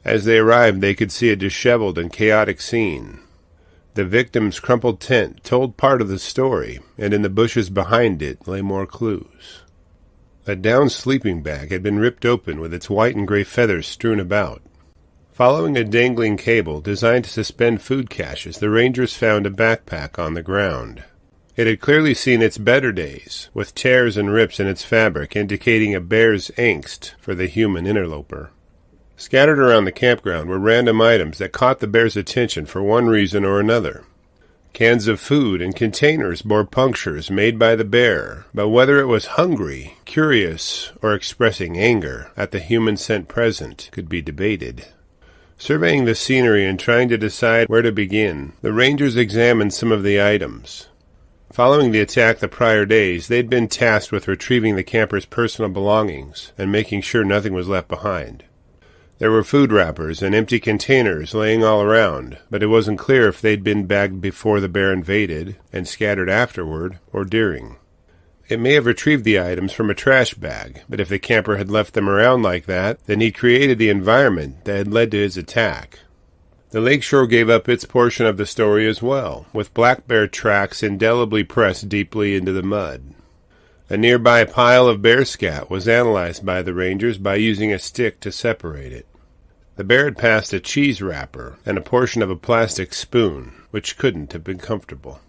As they arrived, they could see a disheveled and chaotic scene. The victim's crumpled tent told part of the story, and in the bushes behind it lay more clues. A down sleeping bag had been ripped open with its white and gray feathers strewn about. Following a dangling cable designed to suspend food caches, the rangers found a backpack on the ground. It had clearly seen its better days, with tears and rips in its fabric indicating a bear's angst for the human interloper. Scattered around the campground were random items that caught the bear's attention for one reason or another. Cans of food and containers bore punctures made by the bear, but whether it was hungry, curious, or expressing anger at the human scent present could be debated. Surveying the scenery and trying to decide where to begin, the rangers examined some of the items. Following the attack the prior days, they'd been tasked with retrieving the campers' personal belongings and making sure nothing was left behind. There were food wrappers and empty containers laying all around, but it wasn't clear if they'd been bagged before the bear invaded and scattered afterward or during. It may have retrieved the items from a trash bag, but if the camper had left them around like that, then he'd created the environment that had led to his attack. The lakeshore gave up its portion of the story as well, with black bear tracks indelibly pressed deeply into the mud. A nearby pile of bear scat was analyzed by the rangers by using a stick to separate it. The bear had passed a cheese wrapper and a portion of a plastic spoon, which couldn't have been comfortable.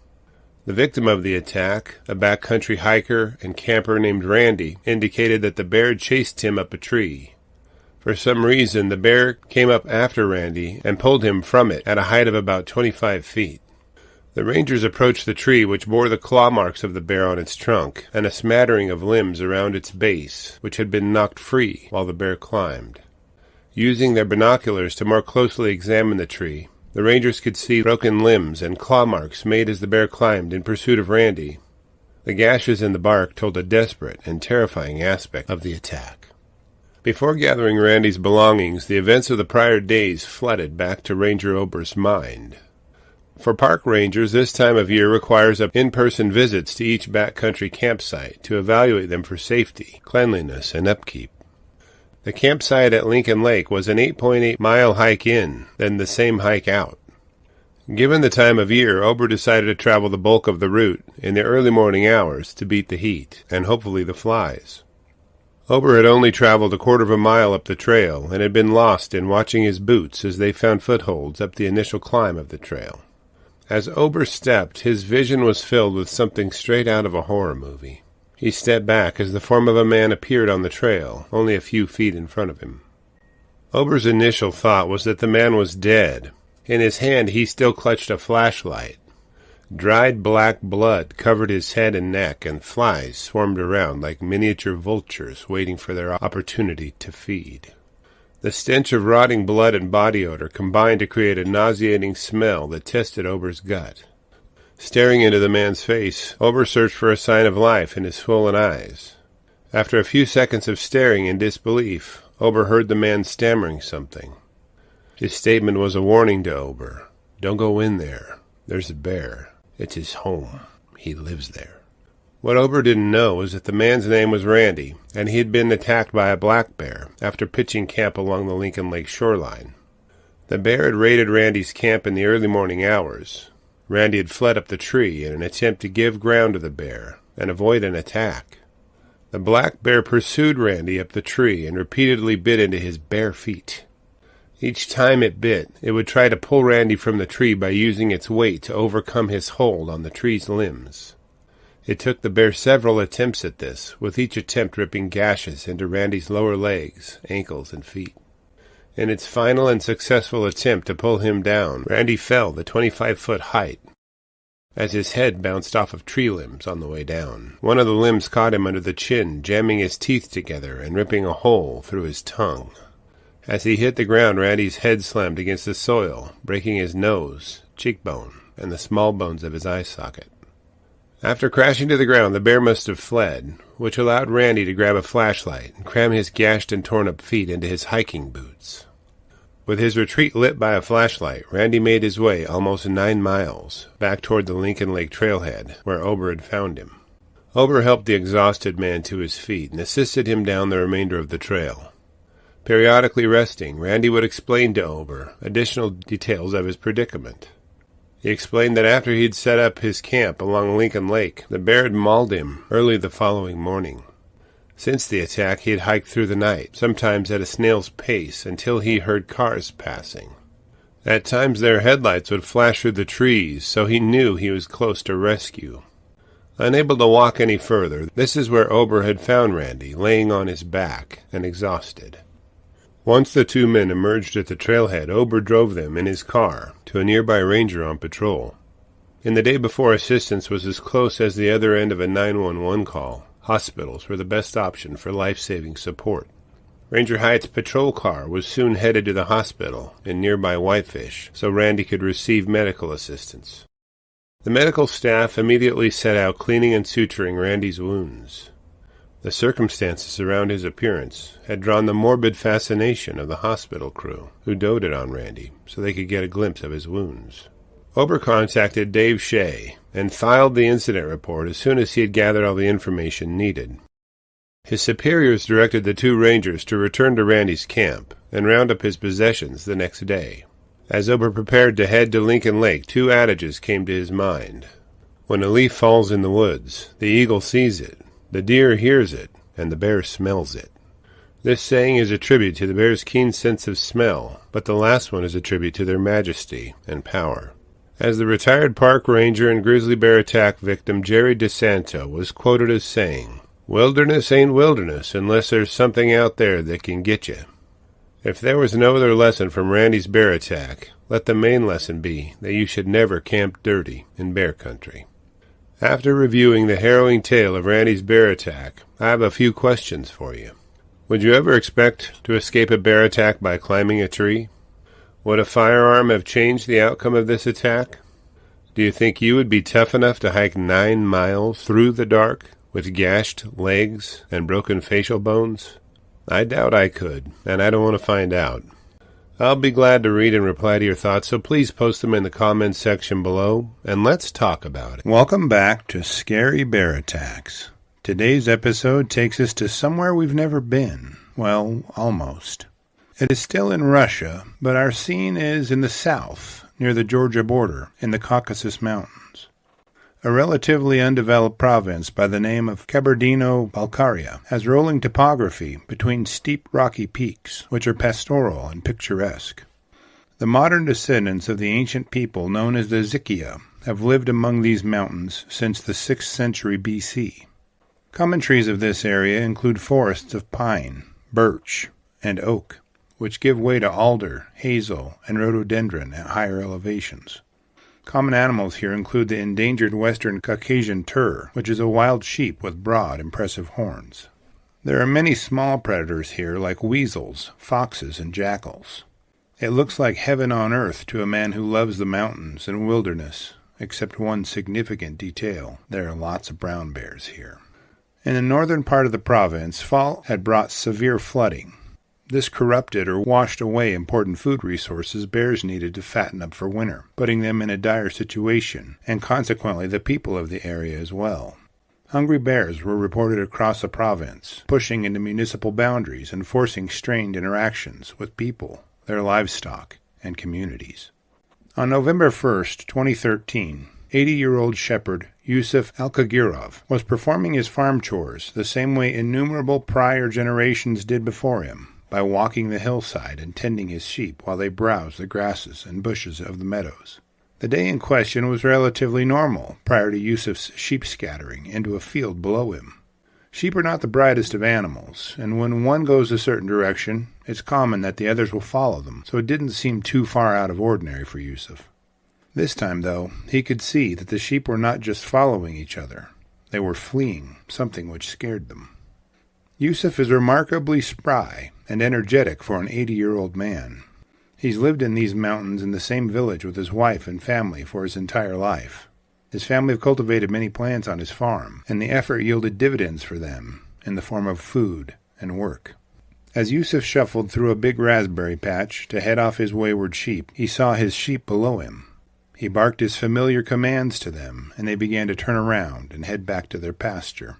The victim of the attack, a backcountry hiker and camper named Randy, indicated that the bear had chased him up a tree. For some reason, the bear came up after Randy and pulled him from it at a height of about 25 feet. The rangers approached the tree, which bore the claw marks of the bear on its trunk, and a smattering of limbs around its base, which had been knocked free while the bear climbed. Using their binoculars to more closely examine the tree, the rangers could see broken limbs and claw marks made as the bear climbed in pursuit of Randy. The gashes in the bark told a desperate and terrifying aspect of the attack. Before gathering Randy's belongings, the events of the prior days flooded back to Ranger Ober's mind. For park rangers, this time of year requires in-person visits to each backcountry campsite to evaluate them for safety, cleanliness, and upkeep. The campsite at Lincoln Lake was an 8.8-mile hike in, then the same hike out. Given the time of year, Ober decided to travel the bulk of the route in the early morning hours to beat the heat, and hopefully the flies. Ober had only traveled a quarter of a mile up the trail and had been lost in watching his boots as they found footholds up the initial climb of the trail. As Ober stepped, his vision was filled with something straight out of a horror movie. He stepped back as the form of a man appeared on the trail, only a few feet in front of him. Ober's initial thought was that the man was dead. In his hand he still clutched a flashlight. Dried black blood covered his head and neck, and flies swarmed around like miniature vultures waiting for their opportunity to feed. The stench of rotting blood and body odor combined to create a nauseating smell that tested Ober's gut. Staring into the man's face, Ober searched for a sign of life in his swollen eyes. After a few seconds of staring in disbelief, Ober heard the man stammering something. His statement was a warning to Ober. "Don't go in there. There's a bear. It's his home. He lives there." What Ober didn't know was that the man's name was Randy, and he had been attacked by a black bear after pitching camp along the Lincoln Lake shoreline. The bear had raided Randy's camp in the early morning hours. Randy had fled up the tree in an attempt to give ground to the bear and avoid an attack. The black bear pursued Randy up the tree and repeatedly bit into his bare feet. Each time it bit, it would try to pull Randy from the tree by using its weight to overcome his hold on the tree's limbs. It took the bear several attempts at this, with each attempt ripping gashes into Randy's lower legs, ankles, and feet. In its final and successful attempt to pull him down, Randy fell the 25-foot height as his head bounced off of tree limbs on the way down. One of the limbs caught him under the chin, jamming his teeth together and ripping a hole through his tongue. As he hit the ground, Randy's head slammed against the soil, breaking his nose, cheekbone, and the small bones of his eye socket. After crashing to the ground, the bear must have fled, which allowed Randy to grab a flashlight and cram his gashed and torn-up feet into his hiking boots. With his retreat lit by a flashlight, Randy made his way almost 9 miles, back toward the Lincoln Lake trailhead, where Ober had found him. Ober helped the exhausted man to his feet and assisted him down the remainder of the trail. Periodically resting, Randy would explain to Ober additional details of his predicament. He explained that after he'd set up his camp along Lincoln Lake, the bear had mauled him early the following morning. Since the attack, he had hiked through the night, sometimes at a snail's pace, until he heard cars passing. At times their headlights would flash through the trees, so he knew he was close to rescue. Unable to walk any further, this is where Ober had found Randy, laying on his back and exhausted. Once the two men emerged at the trailhead, Ober drove them in his car to a nearby ranger on patrol. In the day before, assistance was as close as the other end of a 911 call. Hospitals were the best option for life-saving support. Ranger Hyatt's patrol car was soon headed to the hospital in nearby Whitefish so Randy could receive medical assistance. The medical staff immediately set out cleaning and suturing Randy's wounds. The circumstances around his appearance had drawn the morbid fascination of the hospital crew, who doted on Randy so they could get a glimpse of his wounds. Ober contacted Dave Shea and filed the incident report as soon as he had gathered all the information needed. His superiors directed the two rangers to return to Randy's camp and round up his possessions the next day. As Ober prepared to head to Lincoln Lake, two adages came to his mind. When a leaf falls in the woods, the eagle sees it, the deer hears it, and the bear smells it. This saying is a tribute to the bear's keen sense of smell, but the last one is a tribute to their majesty and power. As the retired park ranger and grizzly bear attack victim Jerry DeSanto was quoted as saying, "Wilderness ain't wilderness unless there's something out there that can get you." If there was no other lesson from Randy's bear attack, let the main lesson be that you should never camp dirty in bear country. After reviewing the harrowing tale of Randy's bear attack, I have a few questions for you. Would you ever expect to escape a bear attack by climbing a tree? Would a firearm have changed the outcome of this attack? Do you think you would be tough enough to hike 9 miles through the dark with gashed legs and broken facial bones? I doubt I could, and I don't want to find out. I'll be glad to read and reply to your thoughts, so please post them in the comments section below, and let's talk about it. Welcome back to Scary Bear Attacks. Today's episode takes us to somewhere we've never been. Well, almost. It is still in Russia, but our scene is in the south, near the Georgia border, in the Caucasus Mountains. A relatively undeveloped province by the name of Kabardino-Balkaria has rolling topography between steep rocky peaks, which are pastoral and picturesque. The modern descendants of the ancient people known as the Zykia have lived among these mountains since the 6th century BC. Common trees of this area include forests of pine, birch, and oak, which give way to alder, hazel, and rhododendron at higher elevations. Common animals here include the endangered western Caucasian tur, which is a wild sheep with broad, impressive horns. There are many small predators here like weasels, foxes, and jackals. It looks like heaven on earth to a man who loves the mountains and wilderness, except one significant detail: there are lots of brown bears here. In the northern part of the province, fall had brought severe flooding. This corrupted or washed away important food resources bears needed to fatten up for winter, putting them in a dire situation, and consequently the people of the area as well. Hungry bears were reported across the province, pushing into municipal boundaries and forcing strained interactions with people, their livestock, and communities. On November 1st, 2013, 80-year-old shepherd Yusuf Alkagirov was performing his farm chores the same way innumerable prior generations did before him, by walking the hillside and tending his sheep while they browsed the grasses and bushes of the meadows. The day in question was relatively normal prior to Yusuf's sheep scattering into a field below him. Sheep are not the brightest of animals, and when one goes a certain direction, it's common that the others will follow them, so it didn't seem too far out of ordinary for Yusuf. This time, though, he could see that the sheep were not just following each other. They were fleeing, something which scared them. Yusuf is remarkably spry and energetic for an 80-year-old man. He's lived in these mountains in the same village with his wife and family for his entire life. His family have cultivated many plants on his farm, and the effort yielded dividends for them in the form of food and work. As Yusuf shuffled through a big raspberry patch to head off his wayward sheep, he saw his sheep below him. He barked his familiar commands to them, and they began to turn around and head back to their pasture.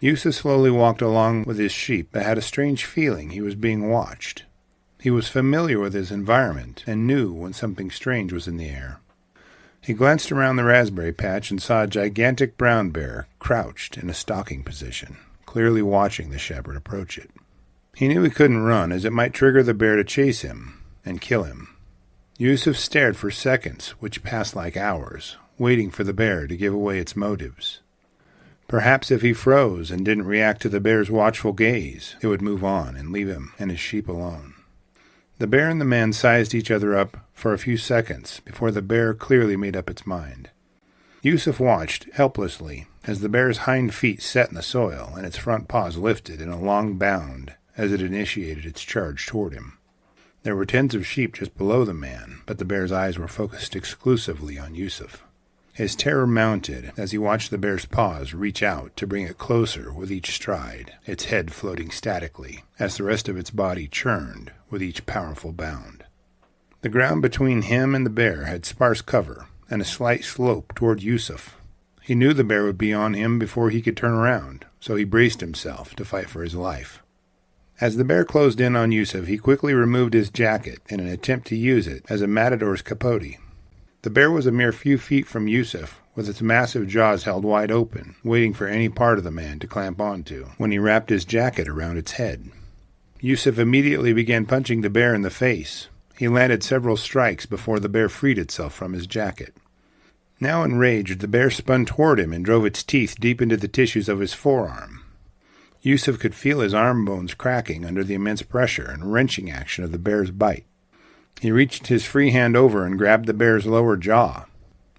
Yusuf slowly walked along with his sheep, but had a strange feeling he was being watched. He was familiar with his environment and knew when something strange was in the air. He glanced around the raspberry patch and saw a gigantic brown bear crouched in a stalking position, clearly watching the shepherd approach it. He knew he couldn't run, as it might trigger the bear to chase him and kill him. Yusuf stared for seconds, which passed like hours, waiting for the bear to give away its motives. Perhaps if he froze and didn't react to the bear's watchful gaze, it would move on and leave him and his sheep alone. The bear and the man sized each other up for a few seconds before the bear clearly made up its mind. Yusuf watched helplessly as the bear's hind feet set in the soil and its front paws lifted in a long bound as it initiated its charge toward him. There were tens of sheep just below the man, but the bear's eyes were focused exclusively on Yusuf. His terror mounted as he watched the bear's paws reach out to bring it closer with each stride, its head floating statically as the rest of its body churned with each powerful bound. The ground between him and the bear had sparse cover and a slight slope toward Yusuf. He knew the bear would be on him before he could turn around, so he braced himself to fight for his life. As the bear closed in on Yusuf, he quickly removed his jacket in an attempt to use it as a matador's capote. The bear was a mere few feet from Yusuf, with its massive jaws held wide open, waiting for any part of the man to clamp onto, when he wrapped his jacket around its head. Yusuf immediately began punching the bear in the face. He landed several strikes before the bear freed itself from his jacket. Now enraged, the bear spun toward him and drove its teeth deep into the tissues of his forearm. Yusuf could feel his arm bones cracking under the immense pressure and wrenching action of the bear's bite. He reached his free hand over and grabbed the bear's lower jaw.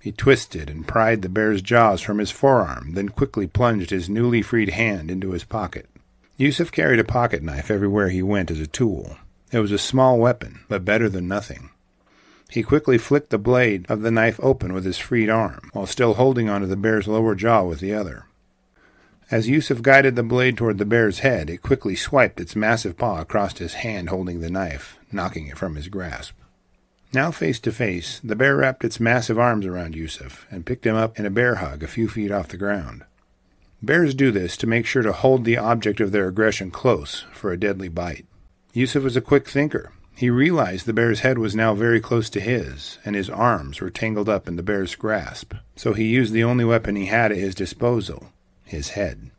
He twisted and pried the bear's jaws from his forearm, then quickly plunged his newly freed hand into his pocket. Yusuf carried a pocket knife everywhere he went as a tool. It was a small weapon, but better than nothing. He quickly flicked the blade of the knife open with his freed arm, while still holding onto the bear's lower jaw with the other. As Yusuf guided the blade toward the bear's head, it quickly swiped its massive paw across his hand holding the knife, knocking it from his grasp. Now face to face, the bear wrapped its massive arms around Yusuf and picked him up in a bear hug a few feet off the ground. Bears do this to make sure to hold the object of their aggression close for a deadly bite. Yusuf was a quick thinker. He realized the bear's head was now very close to his, and his arms were tangled up in the bear's grasp, so he used the only weapon he had at his disposal, his head.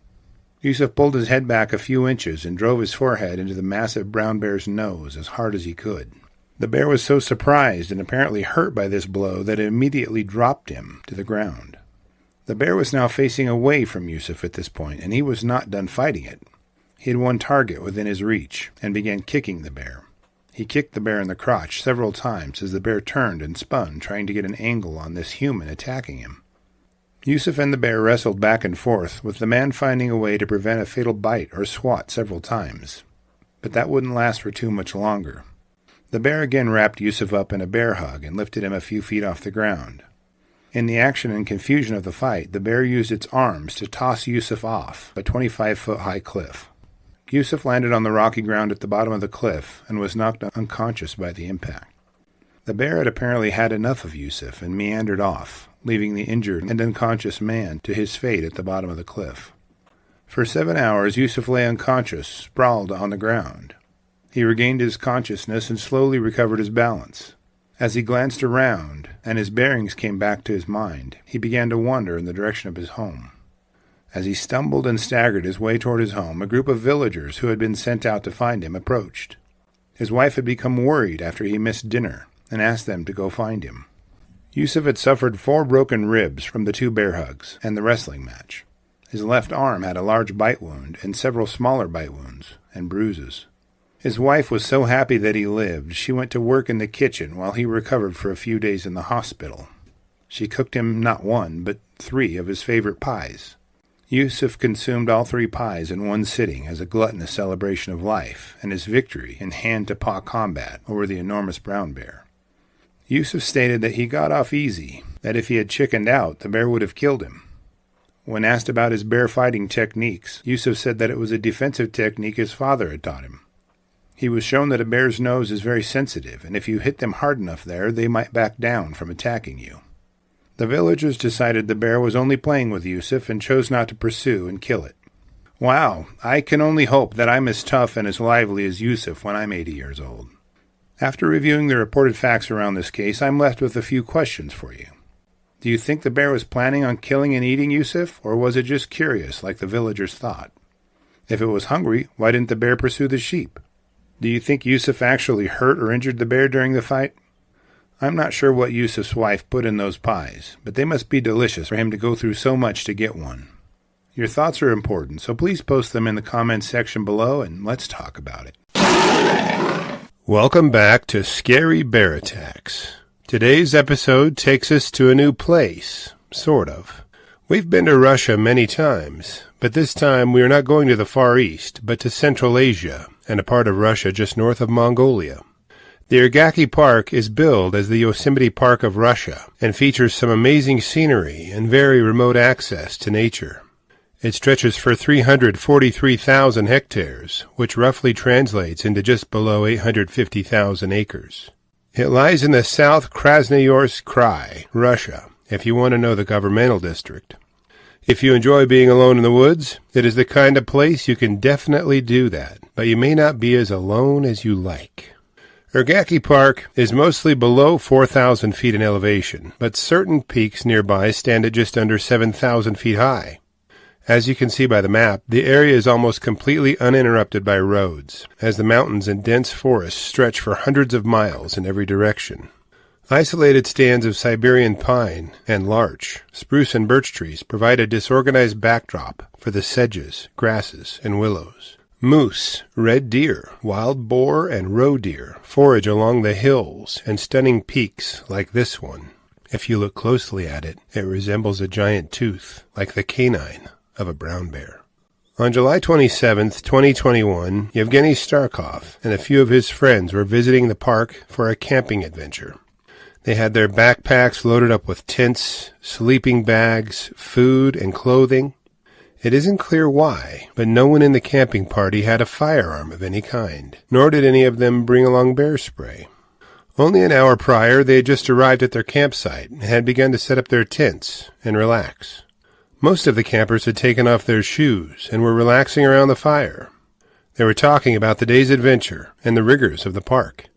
Yusuf pulled his head back a few inches and drove his forehead into the massive brown bear's nose as hard as he could. The bear was so surprised and apparently hurt by this blow that it immediately dropped him to the ground. The bear was now facing away from Yusuf at this point, and he was not done fighting it. He had one target within his reach and began kicking the bear. He kicked the bear in the crotch several times as the bear turned and spun, trying to get an angle on this human attacking him. Yusuf and the bear wrestled back and forth, with the man finding a way to prevent a fatal bite or swat several times. But that wouldn't last for too much longer. The bear again wrapped Yusuf up in a bear hug and lifted him a few feet off the ground. In the action and confusion of the fight, the bear used its arms to toss Yusuf off a 25-foot-high cliff. Yusuf landed on the rocky ground at the bottom of the cliff and was knocked unconscious by the impact. The bear had apparently had enough of Yusuf and meandered off, leaving the injured and unconscious man to his fate at the bottom of the cliff. For 7 hours, Yusuf lay unconscious, sprawled on the ground. He regained his consciousness and slowly recovered his balance. As he glanced around and his bearings came back to his mind, he began to wander in the direction of his home. As he stumbled and staggered his way toward his home, a group of villagers who had been sent out to find him approached. His wife had become worried after he missed dinner and asked them to go find him. Yusuf had suffered 4 broken ribs from the 2 bear hugs and the wrestling match. His left arm had a large bite wound and several smaller bite wounds and bruises. His wife was so happy that he lived, she went to work in the kitchen while he recovered for a few days in the hospital. She cooked him not 1, but 3 of his favorite pies. Yusuf consumed all 3 pies in one sitting as a gluttonous celebration of life and his victory in hand-to-paw combat over the enormous brown bear. Yusuf stated that he got off easy, that if he had chickened out, the bear would have killed him. When asked about his bear fighting techniques, Yusuf said that it was a defensive technique his father had taught him. He was shown that a bear's nose is very sensitive, and if you hit them hard enough there, they might back down from attacking you. The villagers decided the bear was only playing with Yusuf and chose not to pursue and kill it. Wow, I can only hope that I'm as tough and as lively as Yusuf when I'm 80 years old. After reviewing the reported facts around this case, I'm left with a few questions for you. Do you think the bear was planning on killing and eating Yusuf, or was it just curious like the villagers thought? If it was hungry, why didn't the bear pursue the sheep? Do you think Yusuf actually hurt or injured the bear during the fight? I'm not sure what Yusuf's wife put in those pies, but they must be delicious for him to go through so much to get one. Your thoughts are important, so please post them in the comments section below and let's talk about it. Welcome back to Scary Bear Attacks. Today's episode takes us to a new place, sort of. We've been to Russia many times, but this time we are not going to the Far East, but to Central Asia and a part of Russia just north of Mongolia. The Ergaki Park is billed as the Yosemite Park of Russia and features some amazing scenery and very remote access to nature. It stretches for 343,000 hectares, which roughly translates into just below 850,000 acres. It lies in the South Krasnoyarsk Krai, Russia, if you want to know the governmental district. If you enjoy being alone in the woods, it is the kind of place you can definitely do that, but you may not be as alone as you like. Ergaki Park is mostly below 4,000 feet in elevation, but certain peaks nearby stand at just under 7,000 feet high. As you can see by the map, the area is almost completely uninterrupted by roads, as the mountains and dense forests stretch for hundreds of miles in every direction. Isolated stands of Siberian pine and larch, spruce and birch trees provide a disorganized backdrop for the sedges, grasses, and willows. Moose, red deer, wild boar, and roe deer forage along the hills and stunning peaks like this one. If you look closely at it, it resembles a giant tooth, like the canine of a brown bear. On July 27, 2021, Yevgeny Starkov and a few of his friends were visiting the park for a camping adventure. They had their backpacks loaded up with tents, sleeping bags, food, and clothing. It isn't clear why, but no one in the camping party had a firearm of any kind, nor did any of them bring along bear spray. Only an hour prior, they had just arrived at their campsite and had begun to set up their tents and relax. Most of the campers had taken off their shoes and were relaxing around the fire. They were talking about the day's adventure and the rigors of the park.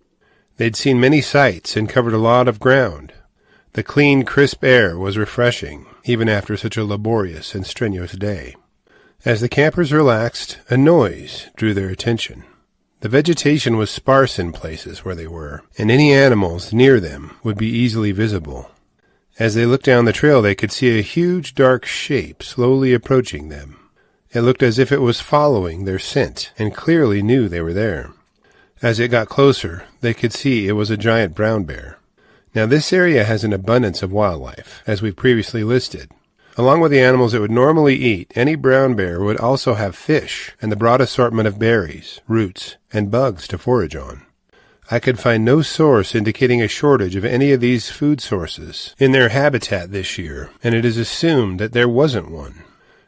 They'd seen many sights and covered a lot of ground. The clean, crisp air was refreshing, even after such a laborious and strenuous day. As the campers relaxed, a noise drew their attention. The vegetation was sparse in places where they were, and any animals near them would be easily visible. As they looked down the trail, they could see a huge, dark shape slowly approaching them. It looked as if it was following their scent, and clearly knew they were there. As it got closer, they could see it was a giant brown bear. Now, this area has an abundance of wildlife, as we've previously listed. Along with the animals it would normally eat, any brown bear would also have fish and the broad assortment of berries, roots, and bugs to forage on. I could find no source indicating a shortage of any of these food sources in their habitat this year, and it is assumed that there wasn't one.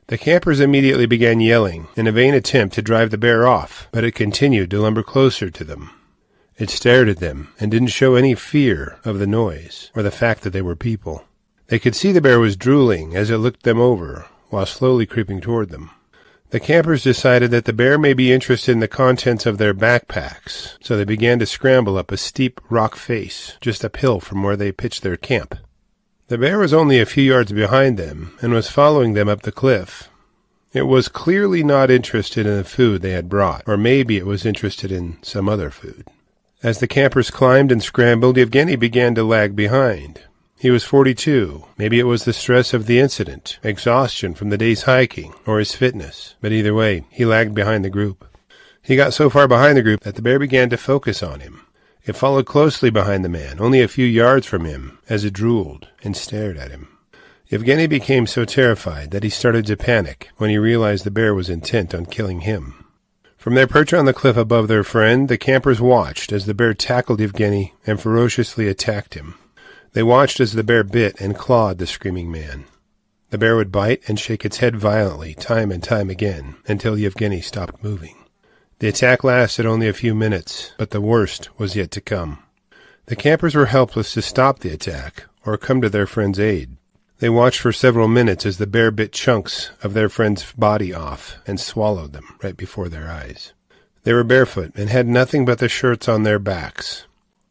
The campers immediately began yelling in a vain attempt to drive the bear off, but it continued to lumber closer to them. It stared at them and didn't show any fear of the noise or the fact that they were people. They could see the bear was drooling as it looked them over while slowly creeping toward them. The campers decided that the bear may be interested in the contents of their backpacks, so they began to scramble up a steep rock face just uphill from where they pitched their camp. The bear was only a few yards behind them and was following them up the cliff. It was clearly not interested in the food they had brought, or maybe it was interested in some other food. As the campers climbed and scrambled, Yevgeny began to lag behind. He was 42. Maybe it was the stress of the incident, exhaustion from the day's hiking, or his fitness. But either way, he lagged behind the group. He got so far behind the group that the bear began to focus on him. It followed closely behind the man, only a few yards from him, as it drooled and stared at him. Yevgeny became so terrified that he started to panic when he realized the bear was intent on killing him. From their perch on the cliff above their friend, the campers watched as the bear tackled Yevgeny and ferociously attacked him. They watched as the bear bit and clawed the screaming man. The bear would bite and shake its head violently time and time again until Yevgeny stopped moving. The attack lasted only a few minutes, but the worst was yet to come. The campers were helpless to stop the attack or come to their friend's aid. They watched for several minutes as the bear bit chunks of their friend's body off and swallowed them right before their eyes. They were barefoot and had nothing but the shirts on their backs.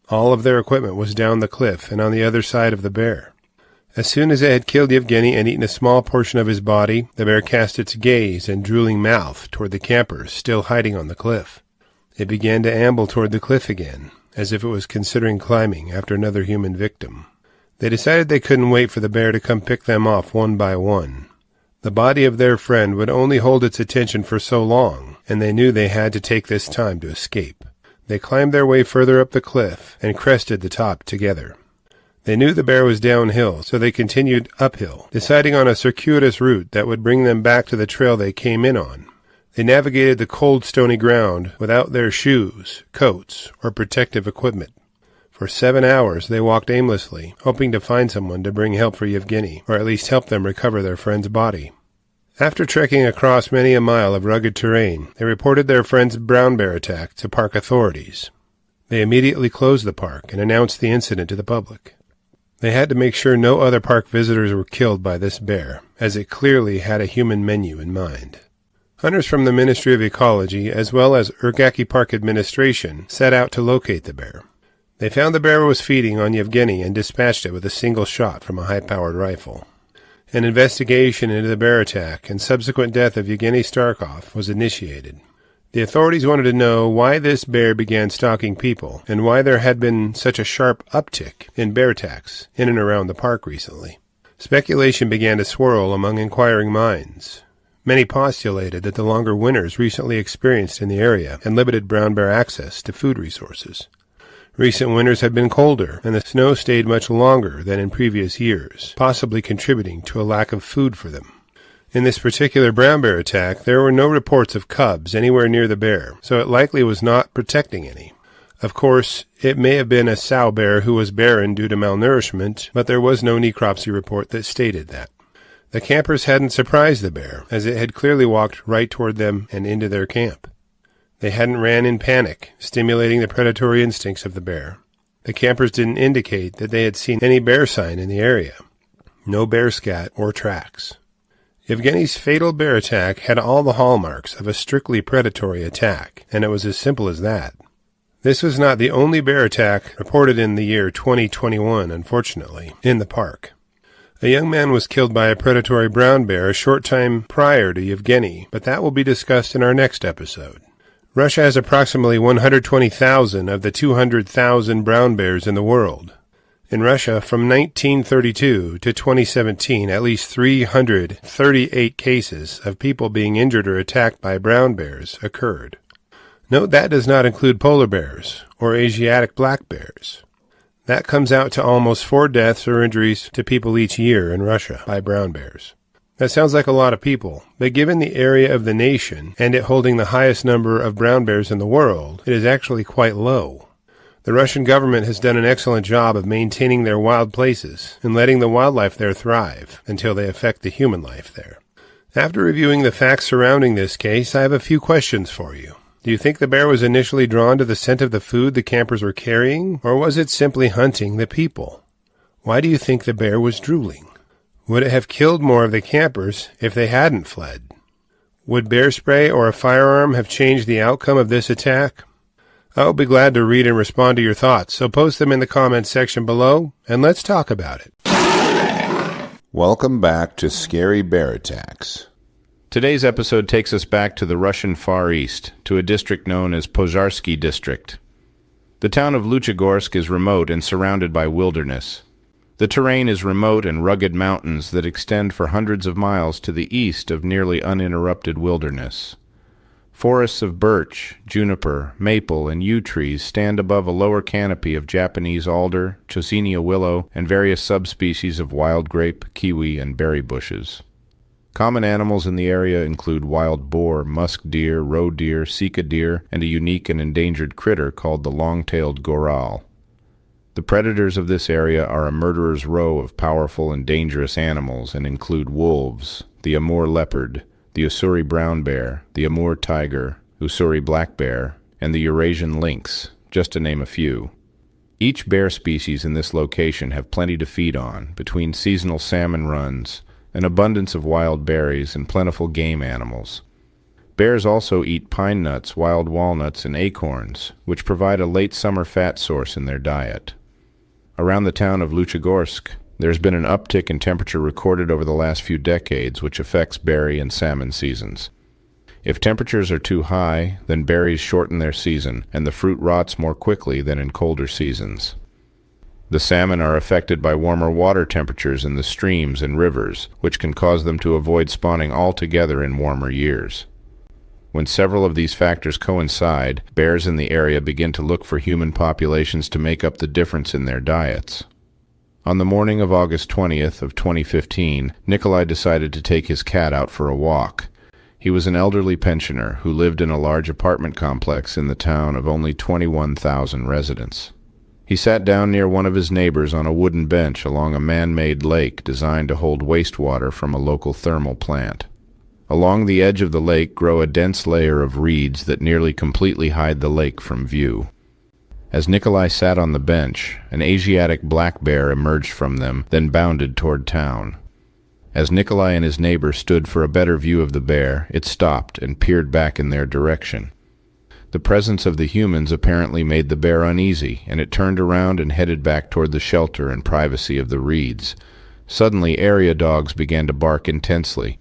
All of their equipment was down the cliff and on the other side of the bear. As soon as it had killed Yevgeny and eaten a small portion of his body, the bear cast its gaze and drooling mouth toward the campers still hiding on the cliff. It began to amble toward the cliff again, as if it was considering climbing after another human victim. They decided they couldn't wait for the bear to come pick them off one by one. The body of their friend would only hold its attention for so long, and they knew they had to take this time to escape. They climbed their way further up the cliff and crested the top together. They knew the bear was downhill, so they continued uphill, deciding on a circuitous route that would bring them back to the trail they came in on. They navigated the cold, stony ground without their shoes, coats, or protective equipment. For 7 hours they walked aimlessly, hoping to find someone to bring help for Yevgeny, or at least help them recover their friend's body. After trekking across many a mile of rugged terrain, they reported their friend's brown bear attack to park authorities. They immediately closed the park and announced the incident to the public. They had to make sure no other park visitors were killed by this bear, as it clearly had a human menu in mind. Hunters from the Ministry of Ecology, as well as Ergaki Park administration, set out to locate the bear. They found the bear was feeding on Yevgeny and dispatched it with a single shot from a high-powered rifle. An investigation into the bear attack and subsequent death of Yevgeny Starkov was initiated. The authorities wanted to know why this bear began stalking people and why there had been such a sharp uptick in bear attacks in and around the park recently. Speculation began to swirl among inquiring minds. Many postulated that the longer winters recently experienced in the area had limited brown bear access to food resources. Recent winters had been colder, and the snow stayed much longer than in previous years, possibly contributing to a lack of food for them. In this particular brown bear attack, there were no reports of cubs anywhere near the bear, so it likely was not protecting any. Of course, it may have been a sow bear who was barren due to malnourishment, but there was no necropsy report that stated that. The campers hadn't surprised the bear, as it had clearly walked right toward them and into their camp. They hadn't ran in panic, stimulating the predatory instincts of the bear. The campers didn't indicate that they had seen any bear sign in the area. No bear scat or tracks. Yevgeny's fatal bear attack had all the hallmarks of a strictly predatory attack, and it was as simple as that. This was not the only bear attack reported in the year 2021, unfortunately, in the park. A young man was killed by a predatory brown bear a short time prior to Yevgeny, but that will be discussed in our next episode. Russia has approximately 120,000 of the 200,000 brown bears in the world. In Russia, from 1932 to 2017, at least 338 cases of people being injured or attacked by brown bears occurred. Note that does not include polar bears or Asiatic black bears. That comes out to almost 4 deaths or injuries to people each year in Russia by brown bears. That sounds like a lot of people, but given the area of the nation and it holding the highest number of brown bears in the world, it is actually quite low. The Russian government has done an excellent job of maintaining their wild places and letting the wildlife there thrive until they affect the human life there. After reviewing the facts surrounding this case, I have a few questions for you. Do you think the bear was initially drawn to the scent of the food the campers were carrying, or was it simply hunting the people? Why do you think the bear was drooling? Would it have killed more of the campers if they hadn't fled? Would bear spray or a firearm have changed the outcome of this attack? I'll be glad to read and respond to your thoughts, so post them in the comments section below, and let's talk about it. Welcome back to Scary Bear Attacks. Today's episode takes us back to the Russian Far East, to a district known as Pozharsky District. The town of Luchagorsk is remote and surrounded by wilderness. The terrain is remote and rugged mountains that extend for hundreds of miles to the east of nearly uninterrupted wilderness. Forests of birch, juniper, maple, and yew trees stand above a lower canopy of Japanese alder, Chosinia willow, and various subspecies of wild grape, kiwi, and berry bushes. Common animals in the area include wild boar, musk deer, roe deer, sika deer, and a unique and endangered critter called the long-tailed goral. The predators of this area are a murderer's row of powerful and dangerous animals and include wolves, the Amur leopard, the Ussuri brown bear, the Amur tiger, Ussuri black bear, and the Eurasian lynx, just to name a few. Each bear species in this location have plenty to feed on, between seasonal salmon runs, an abundance of wild berries, and plentiful game animals. Bears also eat pine nuts, wild walnuts, and acorns, which provide a late summer fat source in their diet. Around the town of Luchagorsk, there's been an uptick in temperature recorded over the last few decades, which affects berry and salmon seasons. If temperatures are too high, then berries shorten their season, and the fruit rots more quickly than in colder seasons. The salmon are affected by warmer water temperatures in the streams and rivers, which can cause them to avoid spawning altogether in warmer years. When several of these factors coincide, bears in the area begin to look for human populations to make up the difference in their diets. On the morning of August 20th of 2015, Nikolai decided to take his cat out for a walk. He was an elderly pensioner who lived in a large apartment complex in the town of only 21,000 residents. He sat down near one of his neighbors on a wooden bench along a man-made lake designed to hold wastewater from a local thermal plant. Along the edge of the lake grow a dense layer of reeds that nearly completely hide the lake from view. As Nikolai sat on the bench, an Asiatic black bear emerged from them, then bounded toward town. As Nikolai and his neighbor stood for a better view of the bear, it stopped and peered back in their direction. The presence of the humans apparently made the bear uneasy, and it turned around and headed back toward the shelter and privacy of the reeds. Suddenly, area dogs began to bark intensely.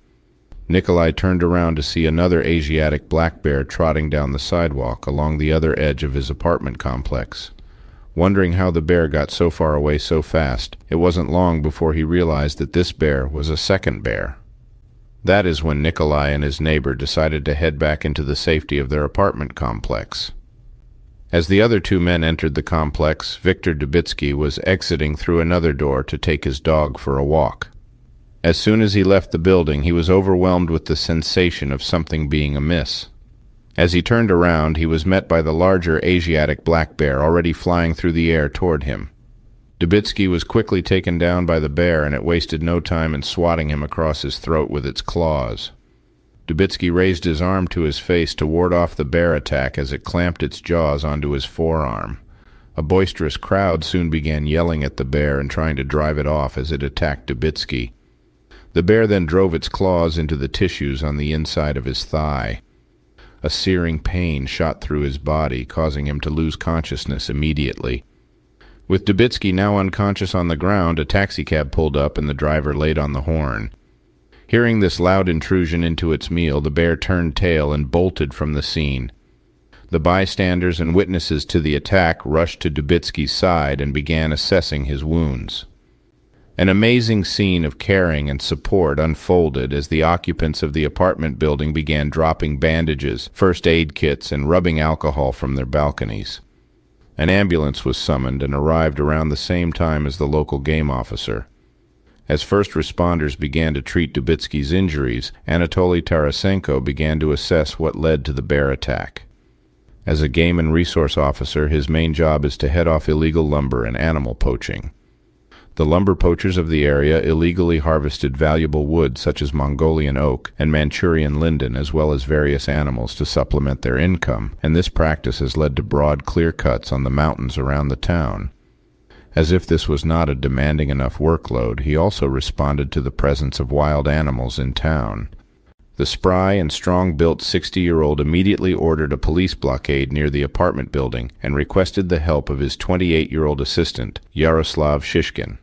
Nikolai turned around to see another Asiatic black bear trotting down the sidewalk along the other edge of his apartment complex. Wondering how the bear got so far away so fast, it wasn't long before he realized that this bear was a second bear. That is when Nikolai and his neighbor decided to head back into the safety of their apartment complex. As the other two men entered the complex, Viktor Dubitsky was exiting through another door to take his dog for a walk. As soon as he left the building, he was overwhelmed with the sensation of something being amiss. As he turned around, he was met by the larger Asiatic black bear already flying through the air toward him. Dubitsky was quickly taken down by the bear, and it wasted no time in swatting him across his throat with its claws. Dubitsky raised his arm to his face to ward off the bear attack as it clamped its jaws onto his forearm. A boisterous crowd soon began yelling at the bear and trying to drive it off as it attacked Dubitsky. The bear then drove its claws into the tissues on the inside of his thigh. A searing pain shot through his body, causing him to lose consciousness immediately. With Dubitsky now unconscious on the ground, a taxicab pulled up and the driver laid on the horn. Hearing this loud intrusion into its meal, the bear turned tail and bolted from the scene. The bystanders and witnesses to the attack rushed to Dubitsky's side and began assessing his wounds. An amazing scene of caring and support unfolded as the occupants of the apartment building began dropping bandages, first aid kits, and rubbing alcohol from their balconies. An ambulance was summoned and arrived around the same time as the local game officer. As first responders began to treat Dubitsky's injuries, Anatoly Tarasenko began to assess what led to the bear attack. As a game and resource officer, his main job is to head off illegal lumber and animal poaching. The lumber poachers of the area illegally harvested valuable wood such as Mongolian oak and Manchurian linden, as well as various animals to supplement their income, and this practice has led to broad clear cuts on the mountains around the town. As if this was not a demanding enough workload, he also responded to the presence of wild animals in town. The spry and strong-built 60-year-old immediately ordered a police blockade near the apartment building and requested the help of his 28-year-old assistant, Yaroslav Shishkin.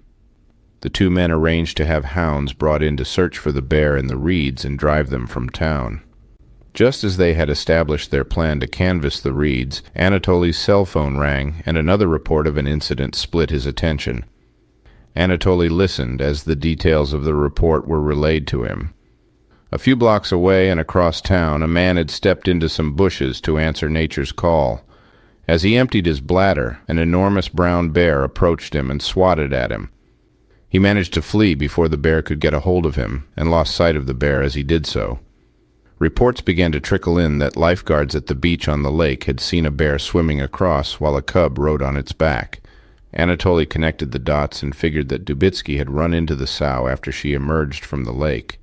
The two men arranged to have hounds brought in to search for the bear in the reeds and drive them from town. Just as they had established their plan to canvass the reeds, Anatoly's cell phone rang, and another report of an incident split his attention. Anatoly listened as the details of the report were relayed to him. A few blocks away and across town, a man had stepped into some bushes to answer nature's call. As he emptied his bladder, an enormous brown bear approached him and swatted at him. He managed to flee before the bear could get a hold of him, and lost sight of the bear as he did so. Reports began to trickle in that lifeguards at the beach on the lake had seen a bear swimming across while a cub rode on its back. Anatoly connected the dots and figured that Dubitsky had run into the sow after she emerged from the lake.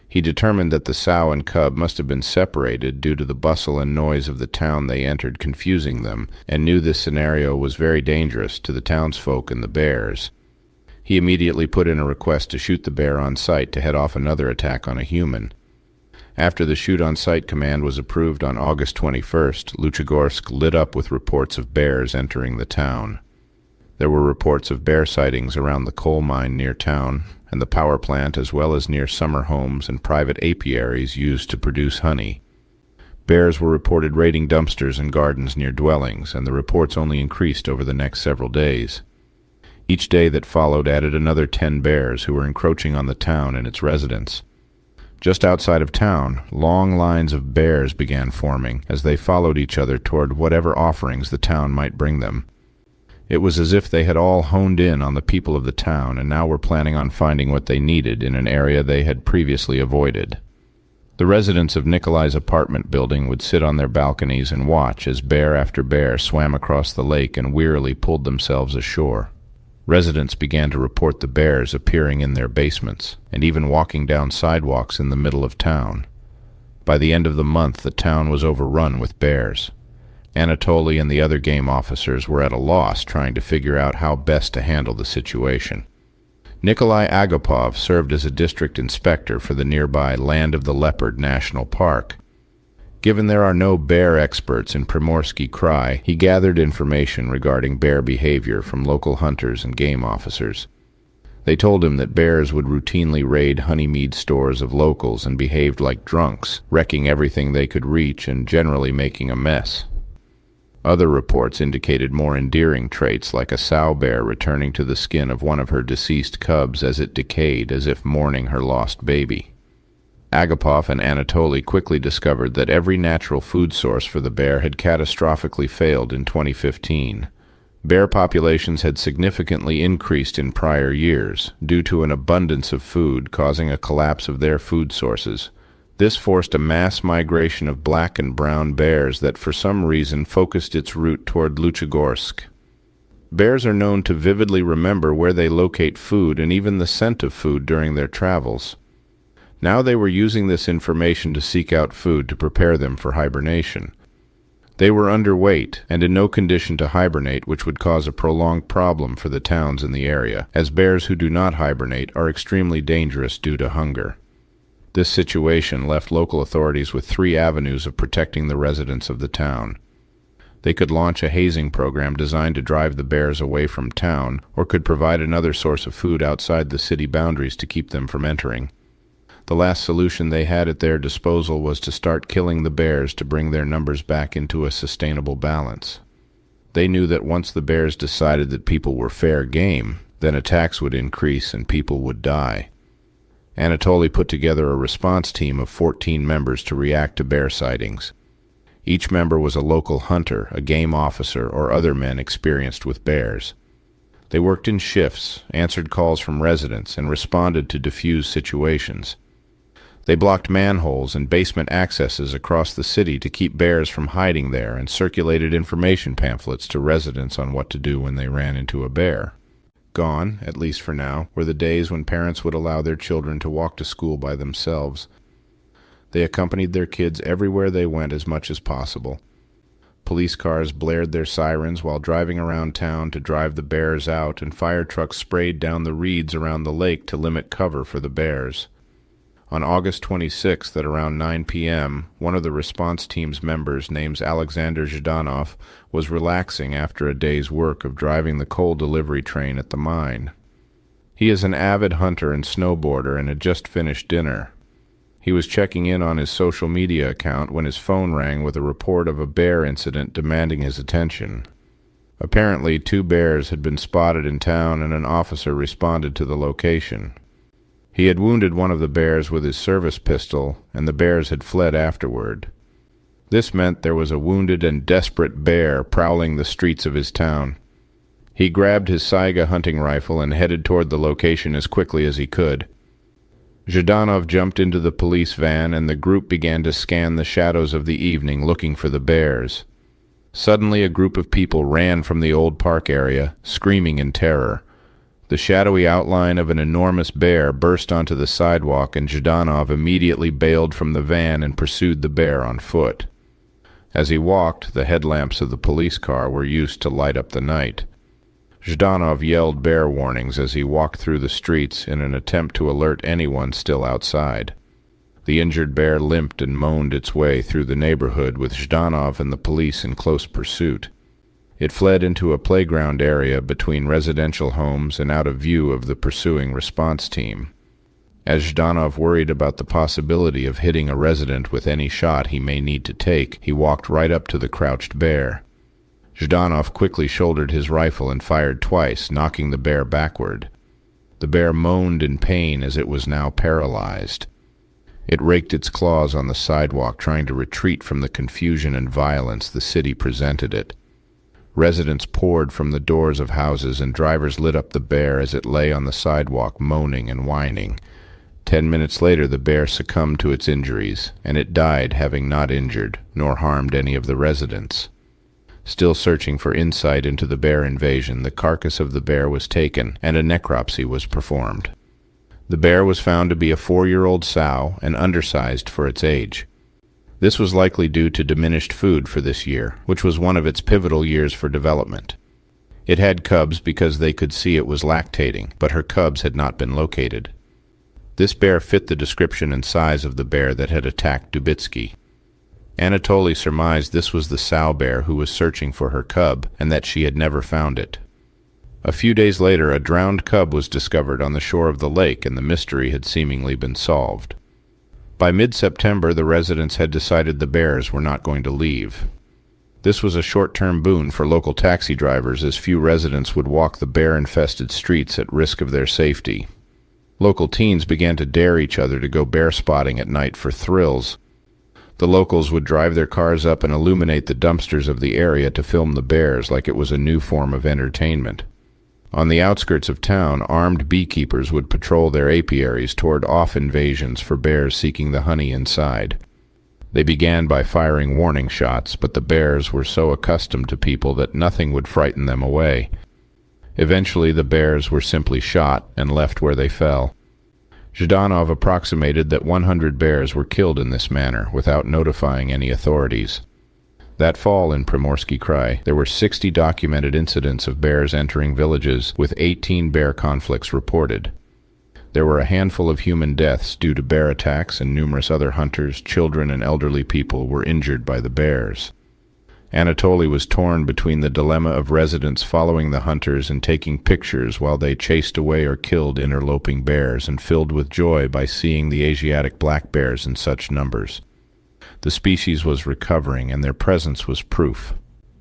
He determined that the sow and cub must have been separated due to the bustle and noise of the town they entered confusing them, and knew this scenario was very dangerous to the townsfolk and the bears. He immediately put in a request to shoot the bear on sight to head off another attack on a human. After the shoot-on-sight command was approved on August 21st, Luchagorsk lit up with reports of bears entering the town. There were reports of bear sightings around the coal mine near town, and the power plant, as well as near summer homes and private apiaries used to produce honey. Bears were reported raiding dumpsters and gardens near dwellings, and the reports only increased over the next several days. Each day that followed added another 10 bears who were encroaching on the town and its residents. Just outside of town, long lines of bears began forming as they followed each other toward whatever offerings the town might bring them. It was as if they had all honed in on the people of the town and now were planning on finding what they needed in an area they had previously avoided. The residents of Nikolai's apartment building would sit on their balconies and watch as bear after bear swam across the lake and wearily pulled themselves ashore. Residents began to report the bears appearing in their basements, and even walking down sidewalks in the middle of town. By the end of the month, the town was overrun with bears. Anatoly and the other game officers were at a loss trying to figure out how best to handle the situation. Nikolai Agapov served as a district inspector for the nearby Land of the Leopard National Park. Given there are no bear experts in Primorsky Krai, he gathered information regarding bear behavior from local hunters and game officers. They told him that bears would routinely raid honeymead stores of locals and behaved like drunks, wrecking everything they could reach and generally making a mess. Other reports indicated more endearing traits, like a sow bear returning to the skin of one of her deceased cubs as it decayed, as if mourning her lost baby. Agapov and Anatoly quickly discovered that every natural food source for the bear had catastrophically failed in 2015. Bear populations had significantly increased in prior years, due to an abundance of food causing a collapse of their food sources. This forced a mass migration of black and brown bears that for some reason focused its route toward Luchagorsk. Bears are known to vividly remember where they locate food and even the scent of food during their travels. Now they were using this information to seek out food to prepare them for hibernation. They were underweight and in no condition to hibernate, which would cause a prolonged problem for the towns in the area, as bears who do not hibernate are extremely dangerous due to hunger. This situation left local authorities with 3 avenues of protecting the residents of the town. They could launch a hazing program designed to drive the bears away from town, or could provide another source of food outside the city boundaries to keep them from entering. The last solution they had at their disposal was to start killing the bears to bring their numbers back into a sustainable balance. They knew that once the bears decided that people were fair game, then attacks would increase and people would die. Anatoly put together a response team of 14 members to react to bear sightings. Each member was a local hunter, a game officer, or other men experienced with bears. They worked in shifts, answered calls from residents, and responded to diffuse situations. They blocked manholes and basement accesses across the city to keep bears from hiding there and circulated information pamphlets to residents on what to do when they ran into a bear. Gone, at least for now, were the days when parents would allow their children to walk to school by themselves. They accompanied their kids everywhere they went as much as possible. Police cars blared their sirens while driving around town to drive the bears out, and fire trucks sprayed down the reeds around the lake to limit cover for the bears. On August 26th at around 9 p.m., one of the response team's members, named Alexander Zhdanov, was relaxing after a day's work of driving the coal delivery train at the mine. He is an avid hunter and snowboarder and had just finished dinner. He was checking in on his social media account when his phone rang with a report of a bear incident demanding his attention. Apparently, 2 bears had been spotted in town and an officer responded to the location. He had wounded one of the bears with his service pistol, and the bears had fled afterward. This meant there was a wounded and desperate bear prowling the streets of his town. He grabbed his Saiga hunting rifle and headed toward the location as quickly as he could. Zhdanov jumped into the police van, and the group began to scan the shadows of the evening looking for the bears. Suddenly, a group of people ran from the old park area, screaming in terror. The shadowy outline of an enormous bear burst onto the sidewalk, and Zhdanov immediately bailed from the van and pursued the bear on foot. As he walked, the headlamps of the police car were used to light up the night. Zhdanov yelled bear warnings as he walked through the streets in an attempt to alert anyone still outside. The injured bear limped and moaned its way through the neighborhood with Zhdanov and the police in close pursuit. It fled into a playground area between residential homes and out of view of the pursuing response team. As Zhdanov worried about the possibility of hitting a resident with any shot he may need to take, he walked right up to the crouched bear. Zhdanov quickly shouldered his rifle and fired twice, knocking the bear backward. The bear moaned in pain as it was now paralyzed. It raked its claws on the sidewalk, trying to retreat from the confusion and violence the city presented it. Residents poured from the doors of houses, and drivers lit up the bear as it lay on the sidewalk, moaning and whining. 10 minutes later, the bear succumbed to its injuries, and it died, having not injured nor harmed any of the residents. Still searching for insight into the bear invasion, the carcass of the bear was taken, and a necropsy was performed. The bear was found to be a 4-year-old sow and undersized for its age. This was likely due to diminished food for this year, which was one of its pivotal years for development. It had cubs because they could see it was lactating, but her cubs had not been located. This bear fit the description and size of the bear that had attacked Dubitsky. Anatoly surmised this was the sow bear who was searching for her cub, and that she had never found it. A few days later, a drowned cub was discovered on the shore of the lake, and the mystery had seemingly been solved. By mid-September, the residents had decided the bears were not going to leave. This was a short-term boon for local taxi drivers, as few residents would walk the bear-infested streets at risk of their safety. Local teens began to dare each other to go bear spotting at night for thrills. The locals would drive their cars up and illuminate the dumpsters of the area to film the bears like it was a new form of entertainment. On the outskirts of town, armed beekeepers would patrol their apiaries toward off invasions for bears seeking the honey inside. They began by firing warning shots, but the bears were so accustomed to people that nothing would frighten them away. Eventually, the bears were simply shot and left where they fell. Zhdanov approximated that 100 bears were killed in this manner without notifying any authorities. That fall in Primorsky Krai, there were 60 documented incidents of bears entering villages, with 18 bear conflicts reported. There were a handful of human deaths due to bear attacks, and numerous other hunters, children, and elderly people were injured by the bears. Anatoly was torn between the dilemma of residents following the hunters and taking pictures while they chased away or killed interloping bears, and filled with joy by seeing the Asiatic black bears in such numbers. The species was recovering, and their presence was proof.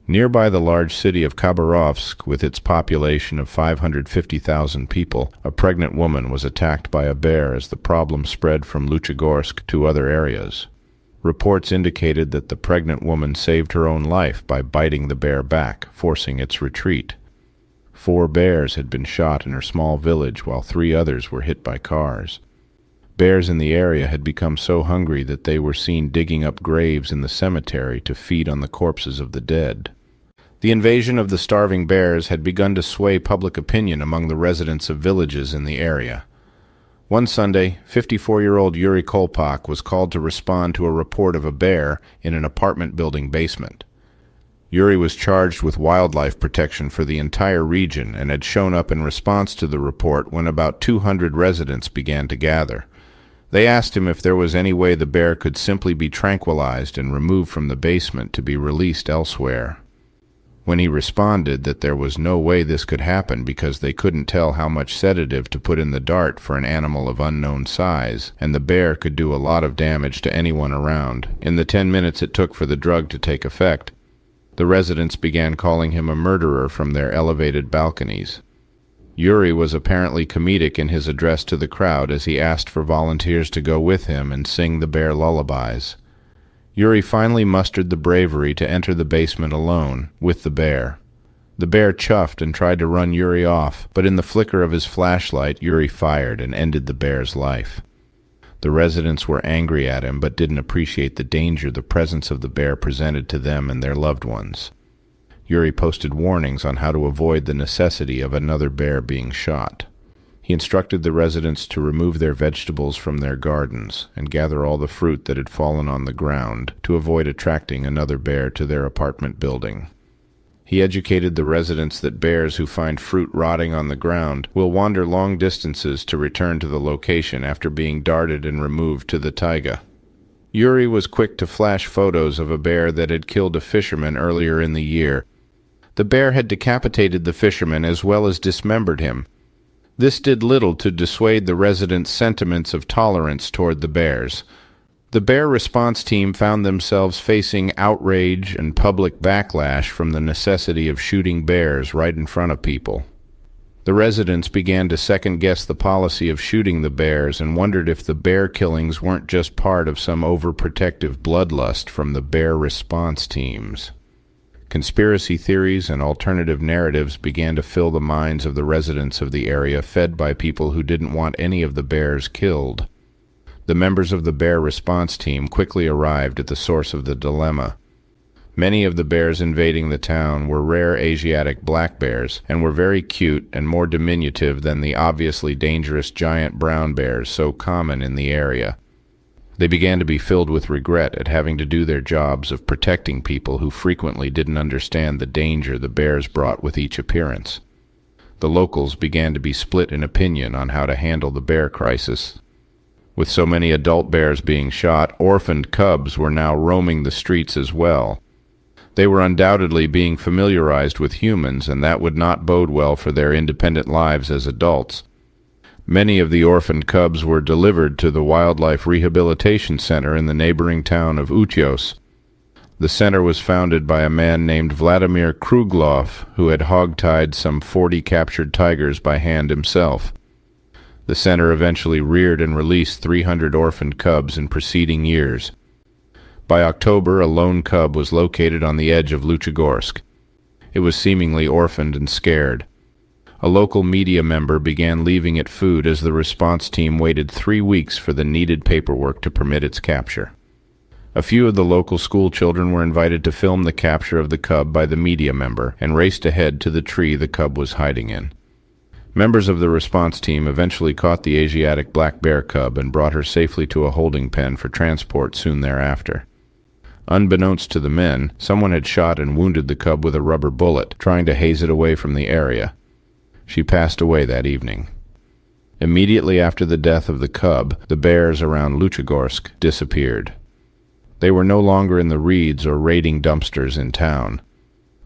Nearby the large city of Khabarovsk, with its population of 550,000 people, a pregnant woman was attacked by a bear as the problem spread from Luchagorsk to other areas. Reports indicated that the pregnant woman saved her own life by biting the bear back, forcing its retreat. 4 bears had been shot in her small village, while 3 others were hit by cars. Bears in the area had become so hungry that they were seen digging up graves in the cemetery to feed on the corpses of the dead. The invasion of the starving bears had begun to sway public opinion among the residents of villages in the area. One Sunday, 54-year-old Yuri Kolpak was called to respond to a report of a bear in an apartment building basement. Yuri was charged with wildlife protection for the entire region and had shown up in response to the report when about 200 residents began to gather. They asked him if there was any way the bear could simply be tranquilized and removed from the basement to be released elsewhere. When he responded that there was no way this could happen because they couldn't tell how much sedative to put in the dart for an animal of unknown size, and the bear could do a lot of damage to anyone around, in the 10 minutes it took for the drug to take effect, the residents began calling him a murderer from their elevated balconies. Yuri was apparently comedic in his address to the crowd as he asked for volunteers to go with him and sing the bear lullabies. Yuri finally mustered the bravery to enter the basement alone, with the bear. The bear chuffed and tried to run Yuri off, but in the flicker of his flashlight, Yuri fired and ended the bear's life. The residents were angry at him, but didn't appreciate the danger the presence of the bear presented to them and their loved ones. Yuri posted warnings on how to avoid the necessity of another bear being shot. He instructed the residents to remove their vegetables from their gardens and gather all the fruit that had fallen on the ground to avoid attracting another bear to their apartment building. He educated the residents that bears who find fruit rotting on the ground will wander long distances to return to the location after being darted and removed to the taiga. Yuri was quick to flash photos of a bear that had killed a fisherman earlier in the year. The bear had decapitated the fisherman as well as dismembered him. This did little to dissuade the residents' sentiments of tolerance toward the bears. The bear response team found themselves facing outrage and public backlash from the necessity of shooting bears right in front of people. The residents began to second-guess the policy of shooting the bears and wondered if the bear killings weren't just part of some overprotective bloodlust from the bear response teams. Conspiracy theories and alternative narratives began to fill the minds of the residents of the area, fed by people who didn't want any of the bears killed. The members of the bear response team quickly arrived at the source of the dilemma. Many of the bears invading the town were rare Asiatic black bears and were very cute and more diminutive than the obviously dangerous giant brown bears so common in the area. They began to be filled with regret at having to do their jobs of protecting people who frequently didn't understand the danger the bears brought with each appearance. The locals began to be split in opinion on how to handle the bear crisis. With so many adult bears being shot, orphaned cubs were now roaming the streets as well. They were undoubtedly being familiarized with humans, and that would not bode well for their independent lives as adults. Many of the orphaned cubs were delivered to the Wildlife Rehabilitation Center in the neighboring town of Utios. The center was founded by a man named Vladimir Kruglov, who had hogtied some 40 captured tigers by hand himself. The center eventually reared and released 300 orphaned cubs in preceding years. By October, a lone cub was located on the edge of Luchagorsk. It was seemingly orphaned and scared. A local media member began leaving it food as the response team waited 3 weeks for the needed paperwork to permit its capture. A few of the local school children were invited to film the capture of the cub by the media member and raced ahead to the tree the cub was hiding in. Members of the response team eventually caught the Asiatic black bear cub and brought her safely to a holding pen for transport soon thereafter. Unbeknownst to the men, someone had shot and wounded the cub with a rubber bullet, trying to haze it away from the area. She passed away that evening. Immediately after the death of the cub, the bears around Luchagorsk disappeared. They were no longer in the reeds or raiding dumpsters in town.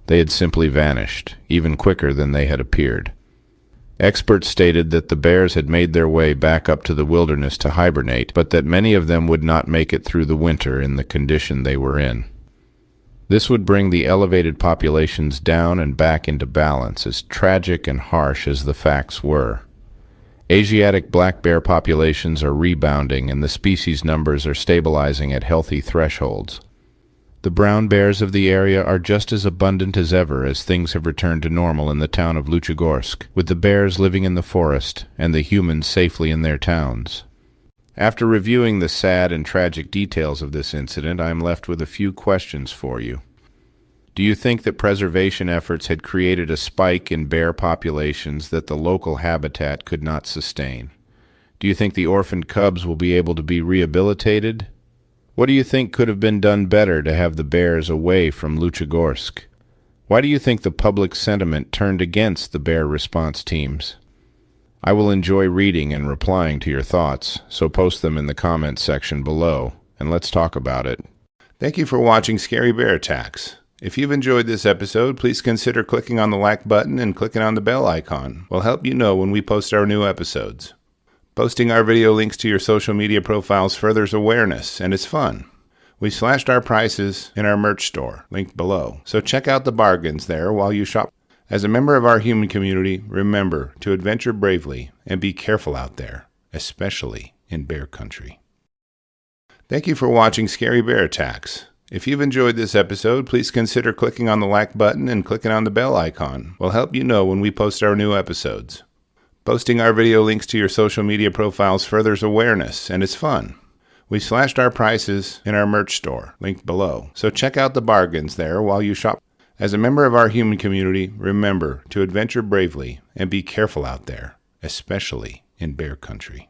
They had simply vanished, even quicker than they had appeared. Experts stated that the bears had made their way back up to the wilderness to hibernate, but that many of them would not make it through the winter in the condition they were in. This would bring the elevated populations down and back into balance, as tragic and harsh as the facts were. Asiatic black bear populations are rebounding, and the species numbers are stabilizing at healthy thresholds. The brown bears of the area are just as abundant as ever, as things have returned to normal in the town of Luchagorsk, with the bears living in the forest and the humans safely in their towns. After reviewing the sad and tragic details of this incident, I am left with a few questions for you. Do you think that preservation efforts had created a spike in bear populations that the local habitat could not sustain? Do you think the orphaned cubs will be able to be rehabilitated? What do you think could have been done better to have the bears away from Luchagorsk? Why do you think the public sentiment turned against the bear response teams? I will enjoy reading and replying to your thoughts, so post them in the comments section below, and let's talk about it. Thank you for watching Scary Bear Attacks. If you've enjoyed this episode, please consider clicking on the like button and clicking on the bell icon. We'll help you know when we post our new episodes. Posting our video links to your social media profiles furthers awareness, and it's fun. We slashed our prices in our merch store, linked below, so check out the bargains there while you shop. As a member of our human community, remember to adventure bravely and be careful out there, especially in bear country. Thank you for watching Scary Bear Attacks. If you've enjoyed this episode, please consider clicking on the like button and clicking on the bell icon. We'll help you know when we post our new episodes. Posting our video links to your social media profiles furthers awareness, and it's fun. We slashed our prices in our merch store, linked below, so check out the bargains there while you shop. As a member of our human community, remember to adventure bravely and be careful out there, especially in bear country.